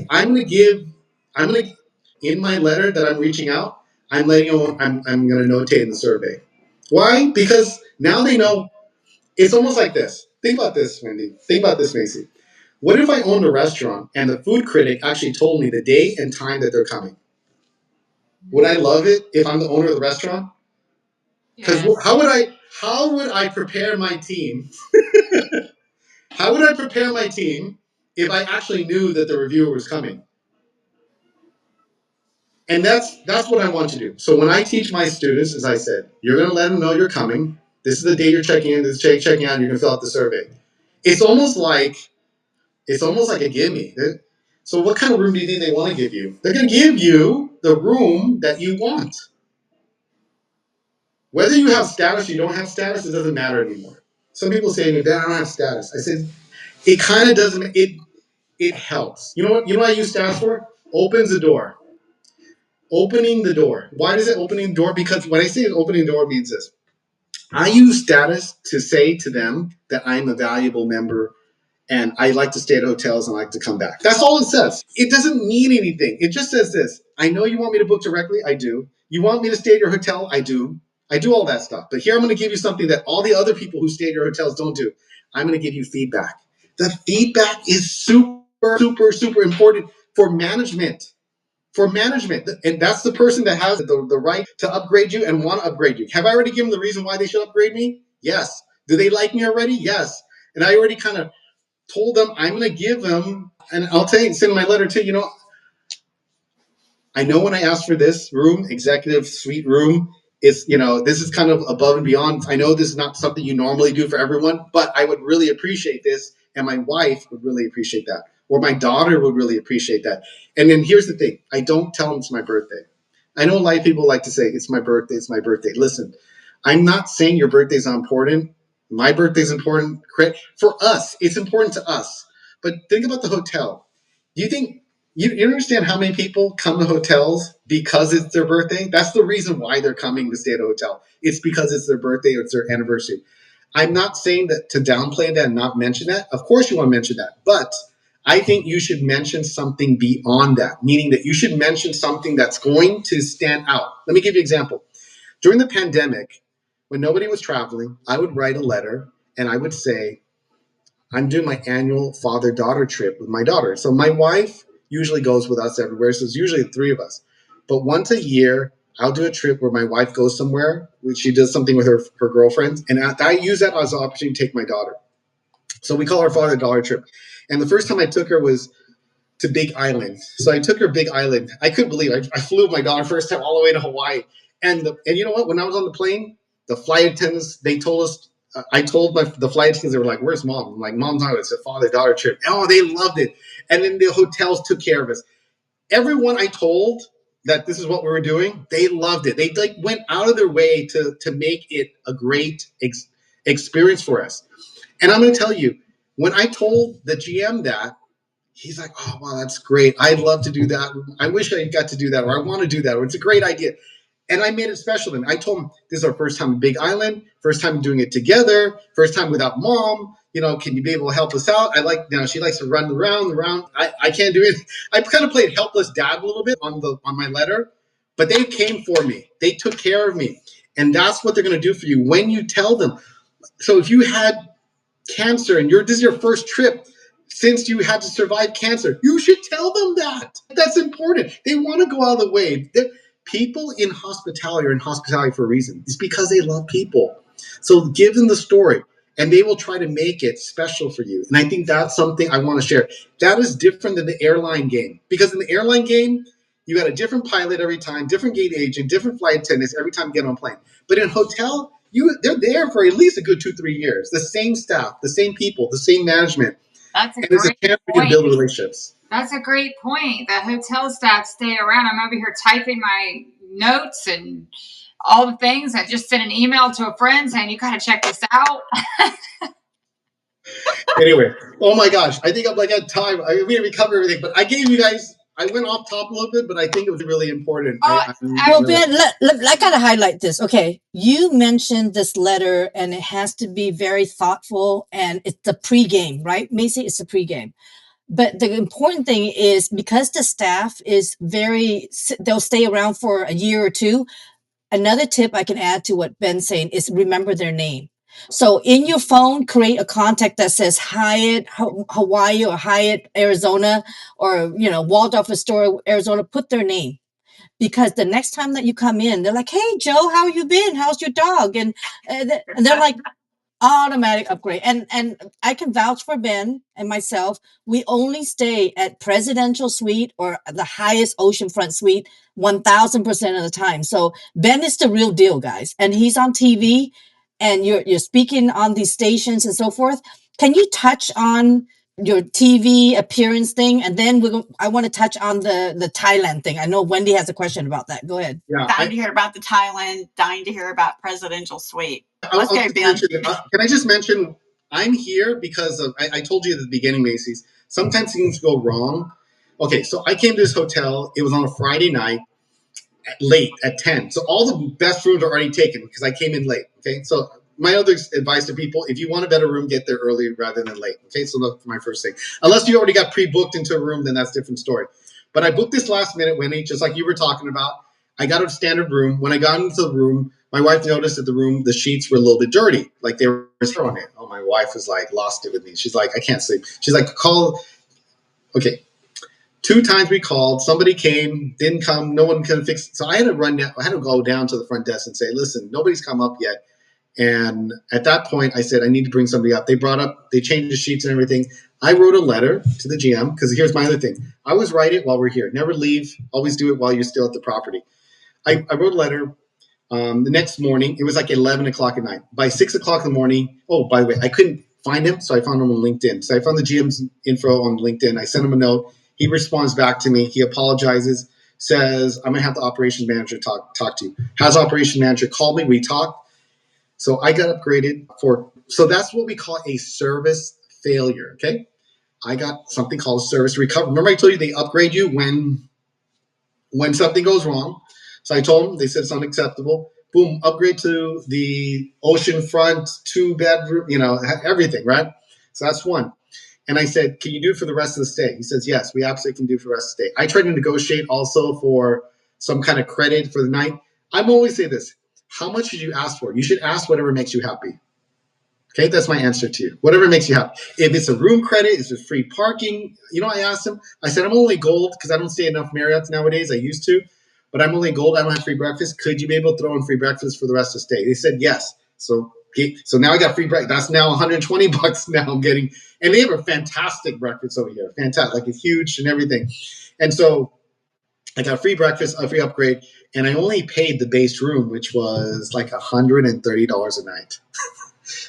in my letter that I'm reaching out, I'm letting you know I'm going to notate in the survey. Why? Because now they know. It's almost like this. Think about this, Wendy. Think about this, Macy. What if I owned a restaurant and the food critic actually told me the day and time that they're coming? Would I love it if I'm the owner of the restaurant? Because Yes. how would I prepare my team? How would I prepare my team if I actually knew that the reviewer was coming? And that's what I want to do. So when I teach my students, as I said, you're going to let them know you're coming. This is the day you're checking in. This is checking out. And you're going to fill out the survey. It's almost like a gimme. So what kind of room do you think they want to give you? They're going to give you the room that you want. Whether you have status or you don't have status, it doesn't matter anymore. Some people say to me, "Dad, I don't have status." I said, it kind of doesn't. It helps. You know what? You know what I use status for? Opens the door. Opening the door. Why does it opening the door? Because when I say opening the door, it means this. I use status to say to them that I'm a valuable member and I like to stay at hotels and I like to come back. That's all it says. It doesn't mean anything. It just says this. I know you want me to book directly. I do. You want me to stay at your hotel? I do. I do all that stuff. But here I'm going to give you something that all the other people who stay at your hotels don't do. I'm going to give you feedback. The feedback is super, super, super important for management. For management. And that's the person that has the right to upgrade you and want to upgrade you. Have I already given them the reason why they should upgrade me? Yes. Do they like me already? Yes. And I already kind of told them I'm going to give them, and I'll tell you, send my letter too. I know when I asked for this room, executive suite room, it's, this is kind of above and beyond. I know this is not something you normally do for everyone, but I would really appreciate this. And my wife would really appreciate that. Or my daughter would really appreciate that. And then here's the thing. I don't tell them it's my birthday. I know a lot of people like to say, it's my birthday, it's my birthday. Listen, I'm not saying your birthday's not important. My birthday's important. For us, it's important to us. But think about the hotel. Do you think you understand how many people come to hotels because it's their birthday? That's the reason why they're coming to stay at a hotel. It's because it's their birthday or it's their anniversary. I'm not saying that to downplay that and not mention that. Of course you want to mention that. But I think you should mention something beyond that, meaning that you should mention something that's going to stand out. Let me give you an example. During the pandemic, when nobody was traveling, I would write a letter and I would say, I'm doing my annual father-daughter trip with my daughter. So my wife usually goes with us everywhere. So it's usually the three of us. But once a year, I'll do a trip where my wife goes somewhere, which she does something with her girlfriends. And I use that as an opportunity to take my daughter. So we call our father-daughter trip. And the first time I took her was to Big Island. So I took her Big Island. I couldn't believe it. I flew with my daughter first time all the way to Hawaii. And you know what? When I was on the plane, the flight attendants, they told us, I told the flight attendants, they were like, "Where's mom?" I'm like, "Mom's not. It's a father-daughter trip." Oh, they loved it. And then the hotels took care of us. Everyone I told that this is what we were doing, they loved it. They went out of their way to make it a great experience for us. And I'm going to tell you, when I told the GM that, he's like, "Oh, wow, that's great. I'd love to do that. I wish I got to do that, or I want to do that, or it's a great idea." And I made it special. And I told him, "This is our first time in Big Island, first time doing it together, first time without mom. Can you be able to help us out? She likes to run around. I can't do it." I kind of played helpless dad a little bit on my letter, but they came for me. They took care of me. And that's what they're going to do for you when you tell them. So if you had cancer and this is your first trip since you had to survive cancer, you should tell them that. That's important. They want to go out of the way. People in hospitality are in hospitality for a reason. It's because they love people. So give them the story and they will try to make it special for you. And I think that's something I want to share. That is different than the airline game, because in the airline game, you got a different pilot every time, different gate agent, different flight attendants every time you get on a plane. But in hotel, they're there for at least a good 2-3 years. The same staff, the same people, the same management. That's a and it's a great chance for you to point. build relationships. That's a great point. The hotel staff stay around. I'm over here typing my notes and all the things. I just sent an email to a friend saying, "You got to check this out." Anyway, oh my gosh, I think I'm like at time. We didn't cover everything, but I gave you guys. I went off top a little bit, but I think it was really important. Well, Ben, I gotta highlight this. Okay, you mentioned this letter, and it has to be very thoughtful, and it's the pregame, right, Macy? It's the pregame. But the important thing is because the staff is they'll stay around for a year or two. Another tip I can add to what Ben's saying is remember their name. So in your phone, create a contact that says Hyatt Hawaii or Hyatt Arizona or Waldorf Astoria Arizona. Put their name, because the next time that you come in, they're like, "Hey Joe, how you been? How's your dog?" And they're like, automatic upgrade. And I can vouch for Ben and myself. We only stay at presidential suite or the highest oceanfront suite 1000% of the time. So Ben is the real deal, guys, and he's on TV, and you're speaking on these stations and so forth. Can you touch on your TV appearance thing, and then I want to touch on the Thailand thing. I know Wendy has a question about that. Go ahead. Yeah, dying to hear about the Thailand, dying to hear about presidential suite. Let's go, Ben. Can I just mention, I'm here because of, I told you at the beginning, Macy's, sometimes things go wrong. Okay, so I came to this hotel. It was on a Friday night, late at 10. So all the best rooms are already taken because I came in late. Okay, so my other advice to people, if you want a better room, get there early rather than late. Okay, so that's my first thing. Unless you already got pre-booked into a room, then that's a different story. But I booked this last minute, Winnie, just like you were talking about. I got a standard room. When I got into the room, my wife noticed that the sheets were a little bit dirty, like they were on it. Oh, my wife was like, lost it with me. She's like, I can't sleep. She's like, call. Okay. 2 times we called, somebody came, didn't come, no one can fix it. So I had to run down, I had to go down to the front desk and say, listen, nobody's come up yet. And at that point, I said, I need to bring somebody up. They changed the sheets and everything. I wrote a letter to the GM, because here's my other thing. I always write it while we're here. Never leave. Always do it while you're still at the property. I wrote a letter. The next morning, it was like 11 o'clock at night. By 6 o'clock in the morning, oh, by the way, I couldn't find him, so I found him on LinkedIn. So I found the GM's info on LinkedIn. I sent him a note. He responds back to me. He apologizes, says, I'm going to have the operations manager talk to you. Has operations manager called me. We talked. So I got upgraded so that's what we call a service failure, okay? I got something called service recovery. Remember I told you they upgrade you when something goes wrong. So I told them, they said it's unacceptable. Boom, upgrade to the oceanfront 2-bedroom, everything, right? So that's one. And I said, can you do it for the rest of the stay? He says, yes, we absolutely can do it for the rest of the stay. I tried to negotiate also for some kind of credit for the night. I'm always say this, how much should you ask for? You should ask whatever makes you happy. Okay, that's my answer to you. Whatever makes you happy. If it's a room credit, if it's free parking, I asked him, I said, I'm only gold because I don't stay enough Marriott's nowadays. I used to, but I'm only gold. I don't have free breakfast. Could you be able to throw in free breakfast for the rest of the stay? They said yes. So now I got free breakfast. That's now $120 now I'm getting. And they have a fantastic breakfast over here. Fantastic. Like it's huge and everything. And so I got free breakfast, a free upgrade, and I only paid the base room, which was like $130 a night.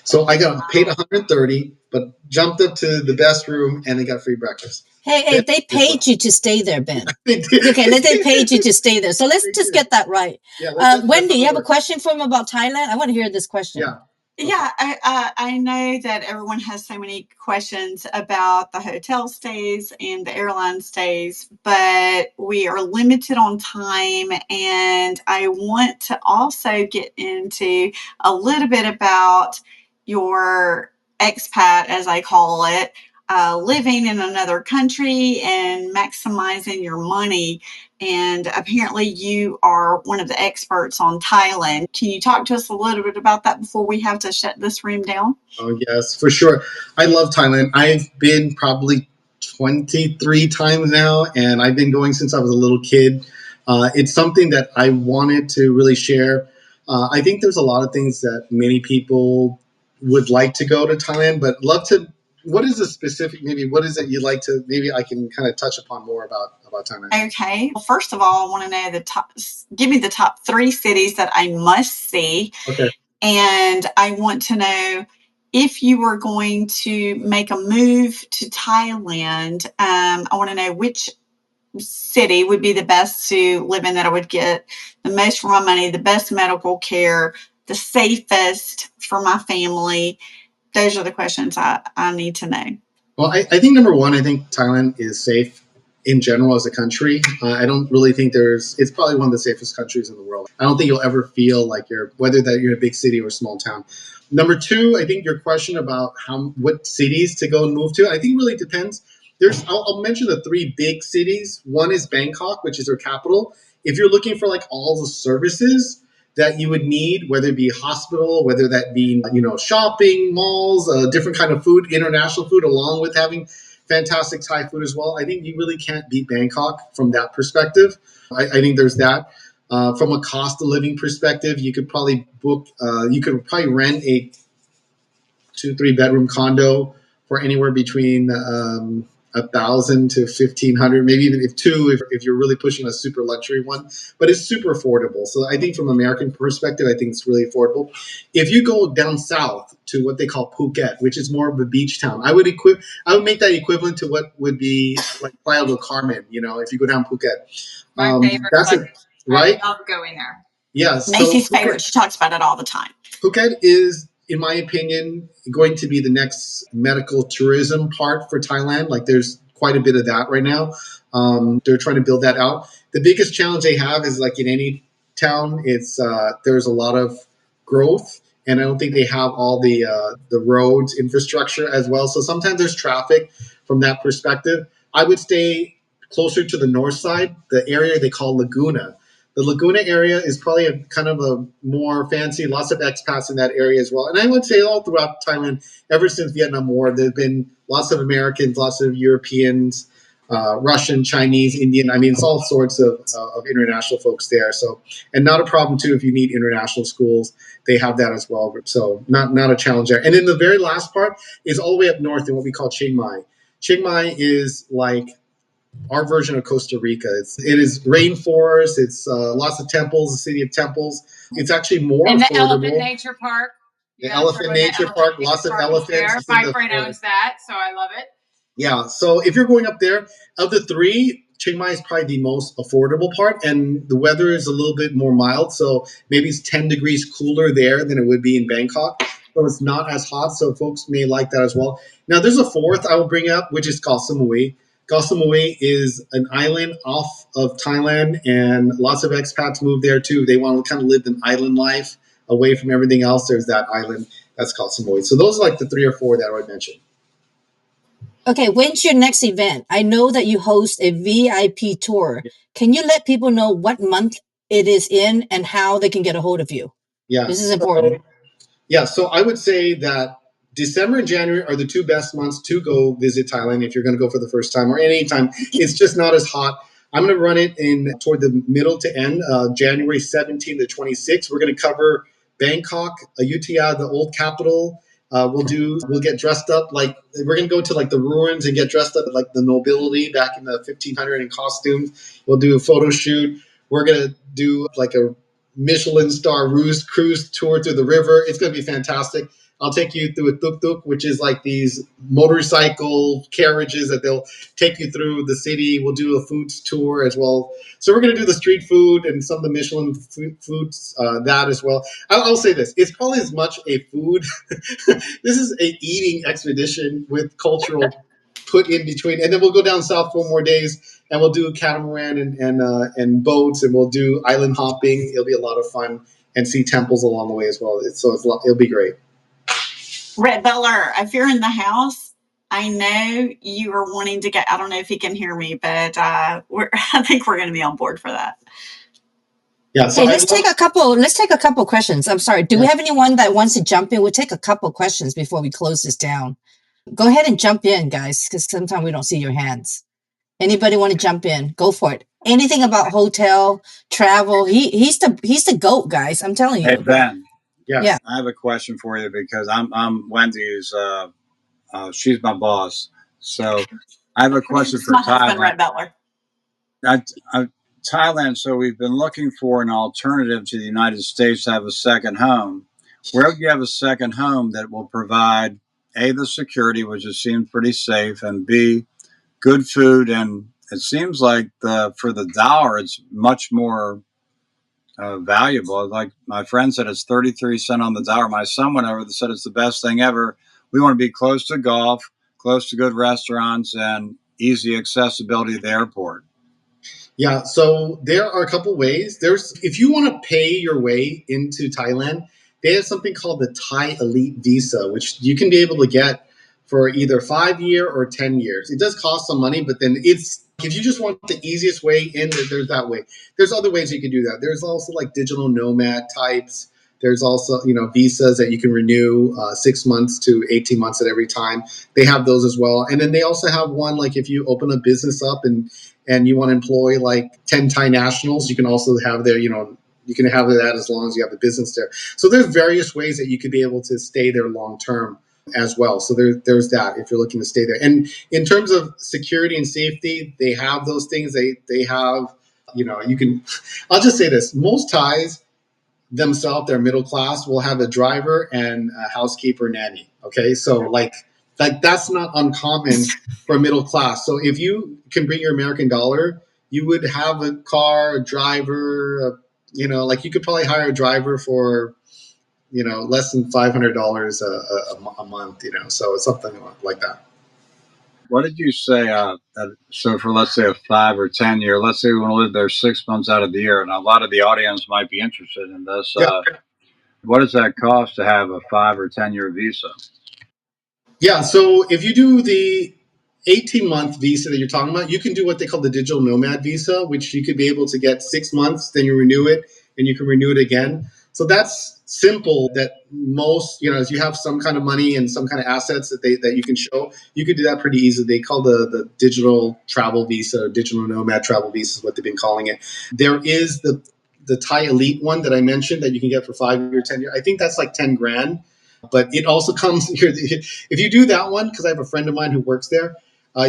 So I got paid $130, but jumped up to the best room, and they got free breakfast. Hey, they paid you to stay there, Ben. They did. Okay, they paid you to stay there. So let's just get that right. Yeah, Wendy, you have a question for him about Thailand? I want to hear this question. Yeah. Okay. Yeah, I know that everyone has so many questions about the hotel stays and the airline stays, but we are limited on time, and I want to also get into a little bit about your expat, as I call it, living in another country and maximizing your money. And apparently you are one of the experts on Thailand. Can you talk to us a little bit about that before we have to shut this room down? Oh, yes, for sure. I love Thailand. I've been probably 23 times now, and I've been going since I was a little kid. It's something that I wanted to really share. I think there's a lot of things that many people would like to go to Thailand, but love to. What is the specific, maybe what is it you'd like to, maybe I can kind of touch upon more about Thailand. Okay. Well, first of all, I want to know give me the top 3 cities that I must see. Okay. And I want to know if you were going to make a move to Thailand, I want to know which city would be the best to live in, that I would get the most for my money, the best medical care, the safest for my family, Those are the questions I need to know. Well, I think number one, I think Thailand is safe in general as a country. I don't really think it's probably one of the safest countries in the world. I don't think you'll ever feel like whether that you're in a big city or a small town. Number two, I think your question about what cities to go and move to, I think really depends. I'll mention the three big cities. One is Bangkok, which is their capital. If you're looking for like all the services that you would need, whether it be hospital, whether that be shopping, malls, different kind of food, international food, along with having fantastic Thai food as well. I think you really can't beat Bangkok from that perspective. I think there's that. From a cost of living perspective, you could probably rent a 2-3 bedroom condo for anywhere between 1,000 to 1,500, maybe even if you're really pushing a super luxury one, but it's super affordable. So I think from an American perspective, I think it's really affordable. If you go down south to what they call Phuket, which is more of a beach town, I would make that equivalent to what would be like Playa del Carmen, if you go down Phuket. My favorite. Right? I love going there. Yeah. Macy's favorite. She talks about it all the time. Phuket is, in my opinion, going to be the next medical tourism part for Thailand. Like there's quite a bit of that right now. They're trying to build that out. The biggest challenge they have is like in any town, there's a lot of growth, and I don't think they have all the roads infrastructure as well. So sometimes there's traffic from that perspective. I would stay closer to the north side, the area they call Laguna. The Laguna area is probably a kind of a more fancy, lots of expats in that area as well. And I would say all throughout Thailand, ever since Vietnam War, there have been lots of Americans, lots of Europeans, Russian, Chinese, Indian. I mean, it's all sorts of international folks there. So, and not a problem too if you need international schools, they have that as well. So not a challenge there. And then the very last part is all the way up north in what we call Chiang Mai. Chiang Mai is like our version of Costa Rica. It is rainforest. It's lots of temples, the city of temples. It's actually more and affordable. The Elephant Nature Park. The Elephant Nature Park, lots of elephants. My friend owns that, so I love it. Yeah, so if you're going up there, of the three, Chiang Mai is probably the most affordable part, and the weather is a little bit more mild, so maybe it's 10 degrees cooler there than it would be in Bangkok. So it's not as hot, so folks may like that as well. Now, there's a fourth I will bring up, which is Koh Samui. Koh Samui is an island off of Thailand, and lots of expats move there too. They want to kind of live an island life away from everything else. There's that island that's Koh Samui. So those are like the 3 or 4 that I would mention. Okay, when's your next event? I know that you host a VIP tour. Can you let people know what month it is in and how they can get a hold of you? Yeah. This is important. So I would say that December and January are the 2 best months to go visit Thailand if you're going to go for the first time or any time. It's just not as hot. I'm going to run it toward the middle to end, January 17th to 26th. We're going to cover Bangkok, Ayutthaya, the old capital. We'll get dressed up like we're going to go to like the ruins and get dressed up like the nobility back in the 1500 in costumes. We'll do a photo shoot. We're going to do like a Michelin star cruise tour through the river. It's going to be fantastic. I'll take you through a tuk-tuk, which is like these motorcycle carriages that they'll take you through the city. We'll do a food tour as well. So we're going to do the street food and some of the Michelin foods, that as well. I'll say this. It's probably as much a food. This is a eating expedition with cultural put in between. And then we'll go down south 4 more days and we'll do catamaran and boats, and we'll do island hopping. It'll be a lot of fun, and see temples along the way as well. It'll be great. Red Butler, if you're in the house, I know you are wanting to get, I don't know if he can hear me, but I think we're going to be on board for that. Yeah. So hey, let's take a couple questions. I'm sorry. Do we have anyone that wants to jump in? We'll take a couple questions before we close this down. Go ahead and jump in, guys, because sometimes we don't see your hands. Anybody want to jump in? Go for it. Anything about hotel, travel. He's the GOAT, guys. I'm telling you. Hey, Ben. Yes. Yeah. I have a question for you because I'm Wendy's. She's my boss, so I have a question for my husband, Thailand. Red Butler. Thailand. So we've been looking for an alternative to the United States to have a second home. Where would you have a second home that will provide A, the security, which just seems pretty safe, and B, good food, and it seems like for the dollar, it's much more valuable. Like my friend said, it's 33 cents on the dollar. My son went over and said it's the best thing ever. We want to be close to golf, close to good restaurants, and easy accessibility to the airport. Yeah, so there are a couple ways. If you want to pay your way into Thailand, they have something called the Thai Elite Visa, which you can be able to get for either 5 year or 10 years. It does cost some money, but then if you just want the easiest way in, there's that way. There's other ways you can do that. There's also like digital nomad types. There's also, visas that you can renew 6 months to 18 months at every time. They have those as well. And then they also have one, like if you open a business up and you want to employ like 10 Thai nationals, you can also have you can have that as long as you have the business there. So there's various ways that you could be able to stay there long term as well. So there's that if you're looking to stay there. And in terms of security and safety, they have those things. They have, you can, I'll just say this, most Thais themselves, they're middle class, will have a driver and a housekeeper nanny. Okay. So like that's not uncommon for middle class. So if you can bring your American dollar, you would have a car, a driver, like you could probably hire a driver for, less than $500 a month, so it's something like that. What did you say? So for, let's say, a 5 or 10 year, let's say we want to live there 6 months out of the year, and a lot of the audience might be interested in this. Yeah. What does that cost to have a 5 or 10 year visa? Yeah. So if you do the 18-month visa that you're talking about, you can do what they call the digital nomad visa, which you could be able to get 6 months, then you renew it, and you can renew it again. So that's simple. That most, if you have some kind of money and some kind of assets that you can show, you could do that pretty easily. They call the digital travel visa, or digital nomad travel visa is what they've been calling it. There is the Thai Elite one that I mentioned that you can get for 5 year, 10 year. I think that's like 10 grand. But it also comes here. If you do that one, because I have a friend of mine who works there,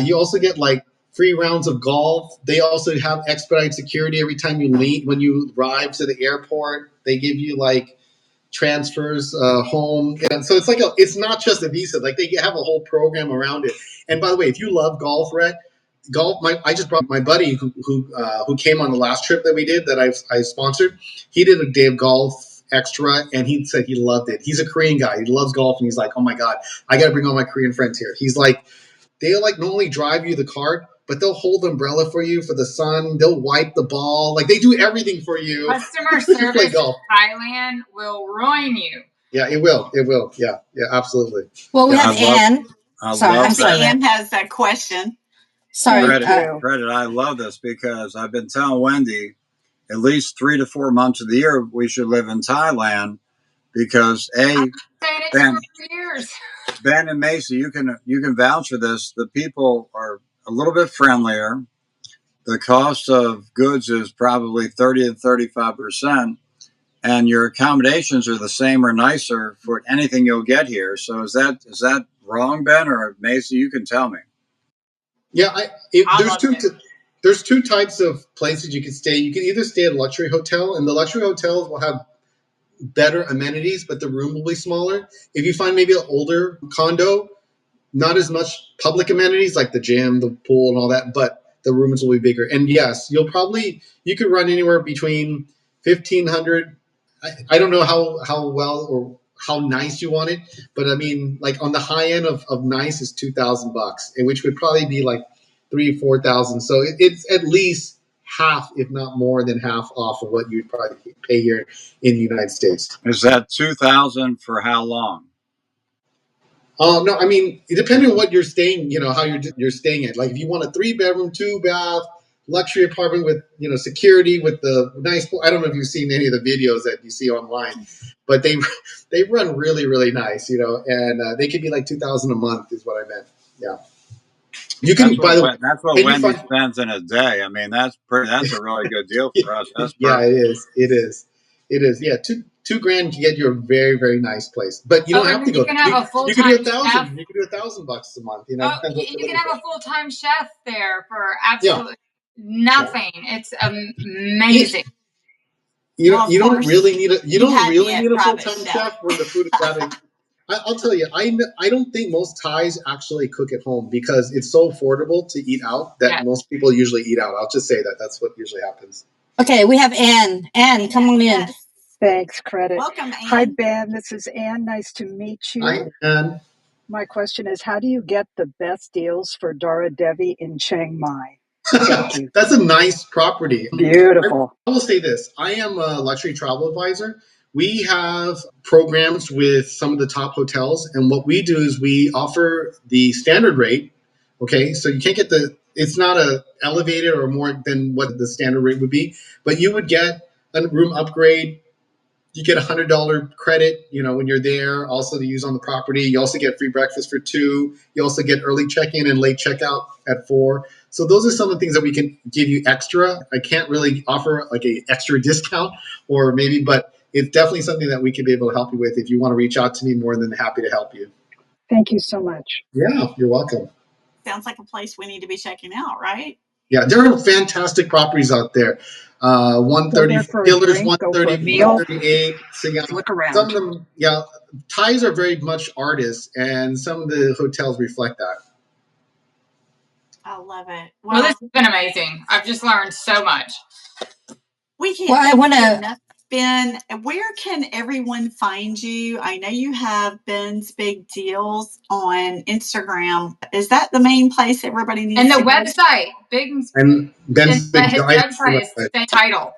you also get like free rounds of golf. They also have expedited security every time you leave. When you arrive to the airport, they give you like transfers home. And so it's not just a visa. Like they have a whole program around it. And by the way, if you love golf, Rhett, I just brought my buddy who came on the last trip that we did that I sponsored. He did a day of golf extra, and he said he loved it. He's a Korean guy. He loves golf, and he's like, oh my god, I got to bring all my Korean friends here. He's like, they'll like not only drive you the cart, but they'll hold the umbrella for you for the sun. They'll wipe the ball. Like they do everything for you. Customer service in Thailand will ruin you. Yeah, it will. It will. Yeah, absolutely. Well, we have Anne. Sorry, Anne has a question. Sorry, Credit. I love this because I've been telling Wendy at least 3 to 4 months of the year we should live in Thailand because I've been saying it for years. Ben and Macy, you can vouch for this. The people are a little bit friendlier. The cost of goods is probably 30 to 35%, and your accommodations are the same or nicer for anything you'll get here. So is that wrong, Ben, or Macy? You can tell me. Yeah, there's two types of places you can stay. You can either stay at a luxury hotel, and the luxury hotels will have better amenities, but the room will be smaller. If you find maybe an older condo, not as much public amenities like the gym, the pool, and all that, but the rooms will be bigger. And yes, you could run anywhere between 1,500. I don't know how well or how nice you want it, but I mean, like on the high end of nice is $2,000, and which would probably be like 3,000-4,000. So it's at least half, if not more than half, off of what you'd probably pay here in the United States. Is that 2,000 for how long? No, I mean, depending on what you're staying, how you're staying at. Like if you want a 3-bedroom, 2-bath, luxury apartment with, security with the nice pool. I don't know if you've seen any of the videos that you see online, but they run really, really nice, and they could be like 2,000 a month is what I meant. Yeah. You can, that's what Wendy spends in a day. I mean, that's a really good deal for us. That's yeah, it is. Yeah, $2,000 can get you a very, very nice place, but you don't have to go. You can have a full-time. You can do $1,000. You can do $1,000 a month. You can have a full-time chef there for absolutely nothing. It's amazing. You don't really need a full-time chef when the food is that. I'll tell you, I don't think most Thais actually cook at home because it's so affordable to eat out that most people usually eat out. I'll just say that. That's what usually happens. Okay, we have Anne. Anne, come on in. Thanks, Credit. Welcome, Anne. Hi, Ben. This is Anne. Nice to meet you. Hi, Anne. My question is, how do you get the best deals for Dara Devi in Chiang Mai? Thank you. That's a nice property. Beautiful. I will say this. I am a luxury travel advisor. We have programs with some of the top hotels, and what we do is we offer the standard rate. Okay, so you can't get it's not a elevated or more than what the standard rate would be, but you would get a room upgrade. You get $100 credit, when you're there, also to use on the property. You also get free breakfast for two. You also get early check-in and late checkout at 4. So those are some of the things that we can give you extra. I can't really offer like a extra discount or maybe, but it's definitely something that we could be able to help you with. If you want to reach out to me, more than happy to help you. Thank you so much. Yeah, you're welcome. Sounds like a place we need to be checking out, right? Yeah, there are fantastic properties out there. Go 130 there for a Killers, drink, go for a 130, meal, 138. So yeah, look some around. of them, yeah, Thais are very much artists, and some of the hotels reflect that. I love it. Well, this has been amazing. I've just learned so much. We can't Well, I thank want you to. enough. Ben, where can everyone find you? I know you have Ben's Big Deals on Instagram. Is that the main place everybody needs And the to go? website, big And Ben's and Big his Deal, I have website a is website. the same title.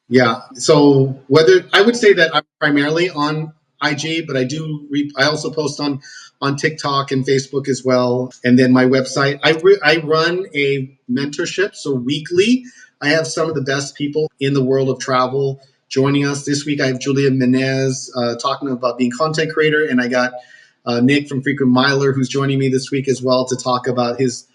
Yeah. So whether I would say that I'm primarily on IG, but I also post on TikTok and Facebook as well, and then my website. I run a mentorship, so weekly I have some of the best people in the world of travel joining us. This week I have Julia Menez talking about being content creator, and I got Nick from Frequent Miler who's joining me this week as well to talk about his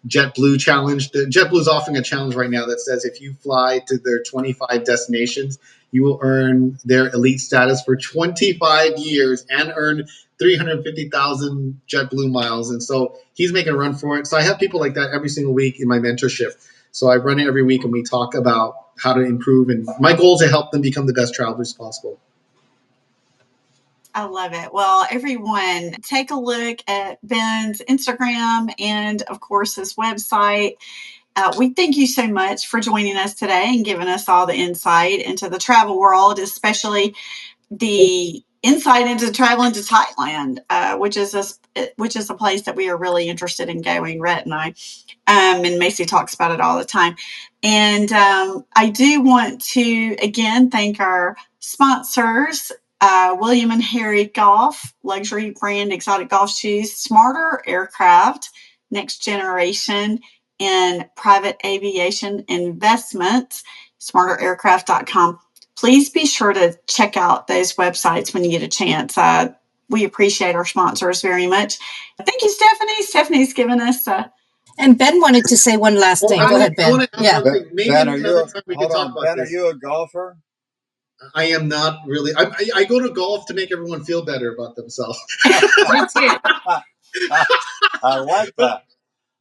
JetBlue challenge. The JetBlue is offering a challenge right now that says if you fly to their 25 destinations, you will earn their elite status for 25 years and earn 350,000 JetBlue miles. And so he's making a run for it. So I have people like that every single week in my mentorship. So I run it every week and we talk about how to improve. And my goal is to help them become the best travelers possible. I love it. Well, everyone, take a look at Ben's Instagram and, of course, his website. We thank you so much for joining us today and giving us all the insight into the travel world, especially the insight into traveling to Thailand, which is a place that we are really interested in going. Rhett and I, and Macy talks about it all the time. And I do want to again thank our sponsors. William and Harry Golf, luxury brand exotic golf shoes, Smarter Aircraft, next generation in private aviation investments, smarteraircraft.com. Please be sure to check out those websites when you get a chance. We appreciate our sponsors very much. Thank you, Stephanie. Stephanie's given us And Ben wanted to say one last thing. Go ahead, I Ben. want to add Yeah. one thing. Maybe Ben, another time we could talk about Ben, this. are you a golfer? I am not really. I go to golf to make everyone feel better about themselves. Me too. I like that.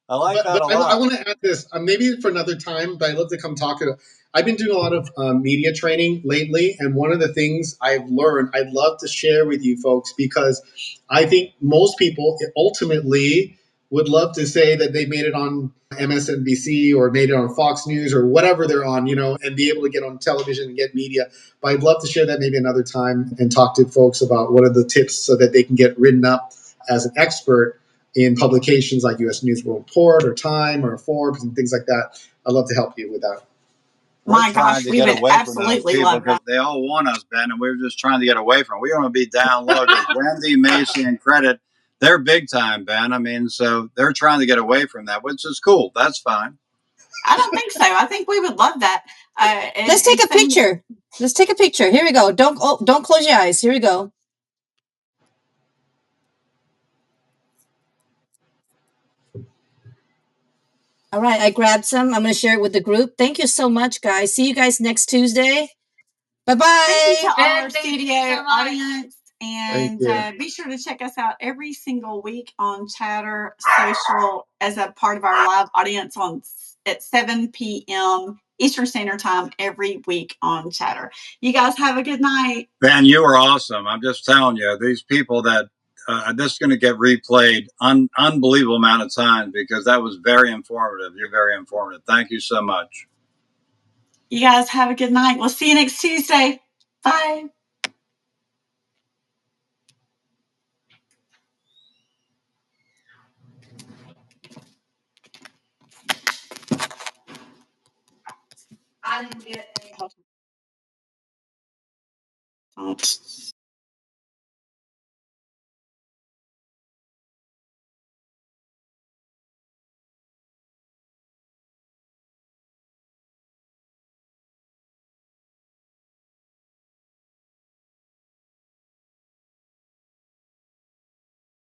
I like that a lot. I want to add this. Maybe for another time, but I'd love to come talk to. I've been doing a lot of media training lately, and one of the things I've learned, I'd love to share with you folks because I think most people ultimately would love to say that they made it on MSNBC or made it on Fox News or whatever they're on, and be able to get on television and get media. But I'd love to share that maybe another time and talk to folks about what are the tips so that they can get written up as an expert in publications like U.S. News World Report or Time or Forbes and things like that. I'd love to help you with that. my gosh, we would absolutely love that. They all want us, Ben, and we're just trying to get away from it. We want to be down low because Wendy, Macy, and Credit, they're big time, Ben. I mean, so they're trying to get away from that, which is cool. That's fine. I don't think so. I think we would love that. Let's take a picture. Let's take a picture. Here we go. Don't close your eyes. Here we go. All right, I grabbed some. I'm going to share it with the group. Thank you so much, guys. See you guys next Tuesday. Bye-bye. Thank you to all our Thank you studio so much. audience. And be sure to check us out every single week on Chatter Social as a part of our live audience at 7 p.m. Eastern Standard Time every week on Chatter. You guys have a good night. Ben, you are awesome. I'm just telling you, these people that this is going to get replayed unbelievable amount of times because that was very informative. You're very informative. Thank you so much. You guys have a good night. We'll see you next Tuesday. Bye. Don't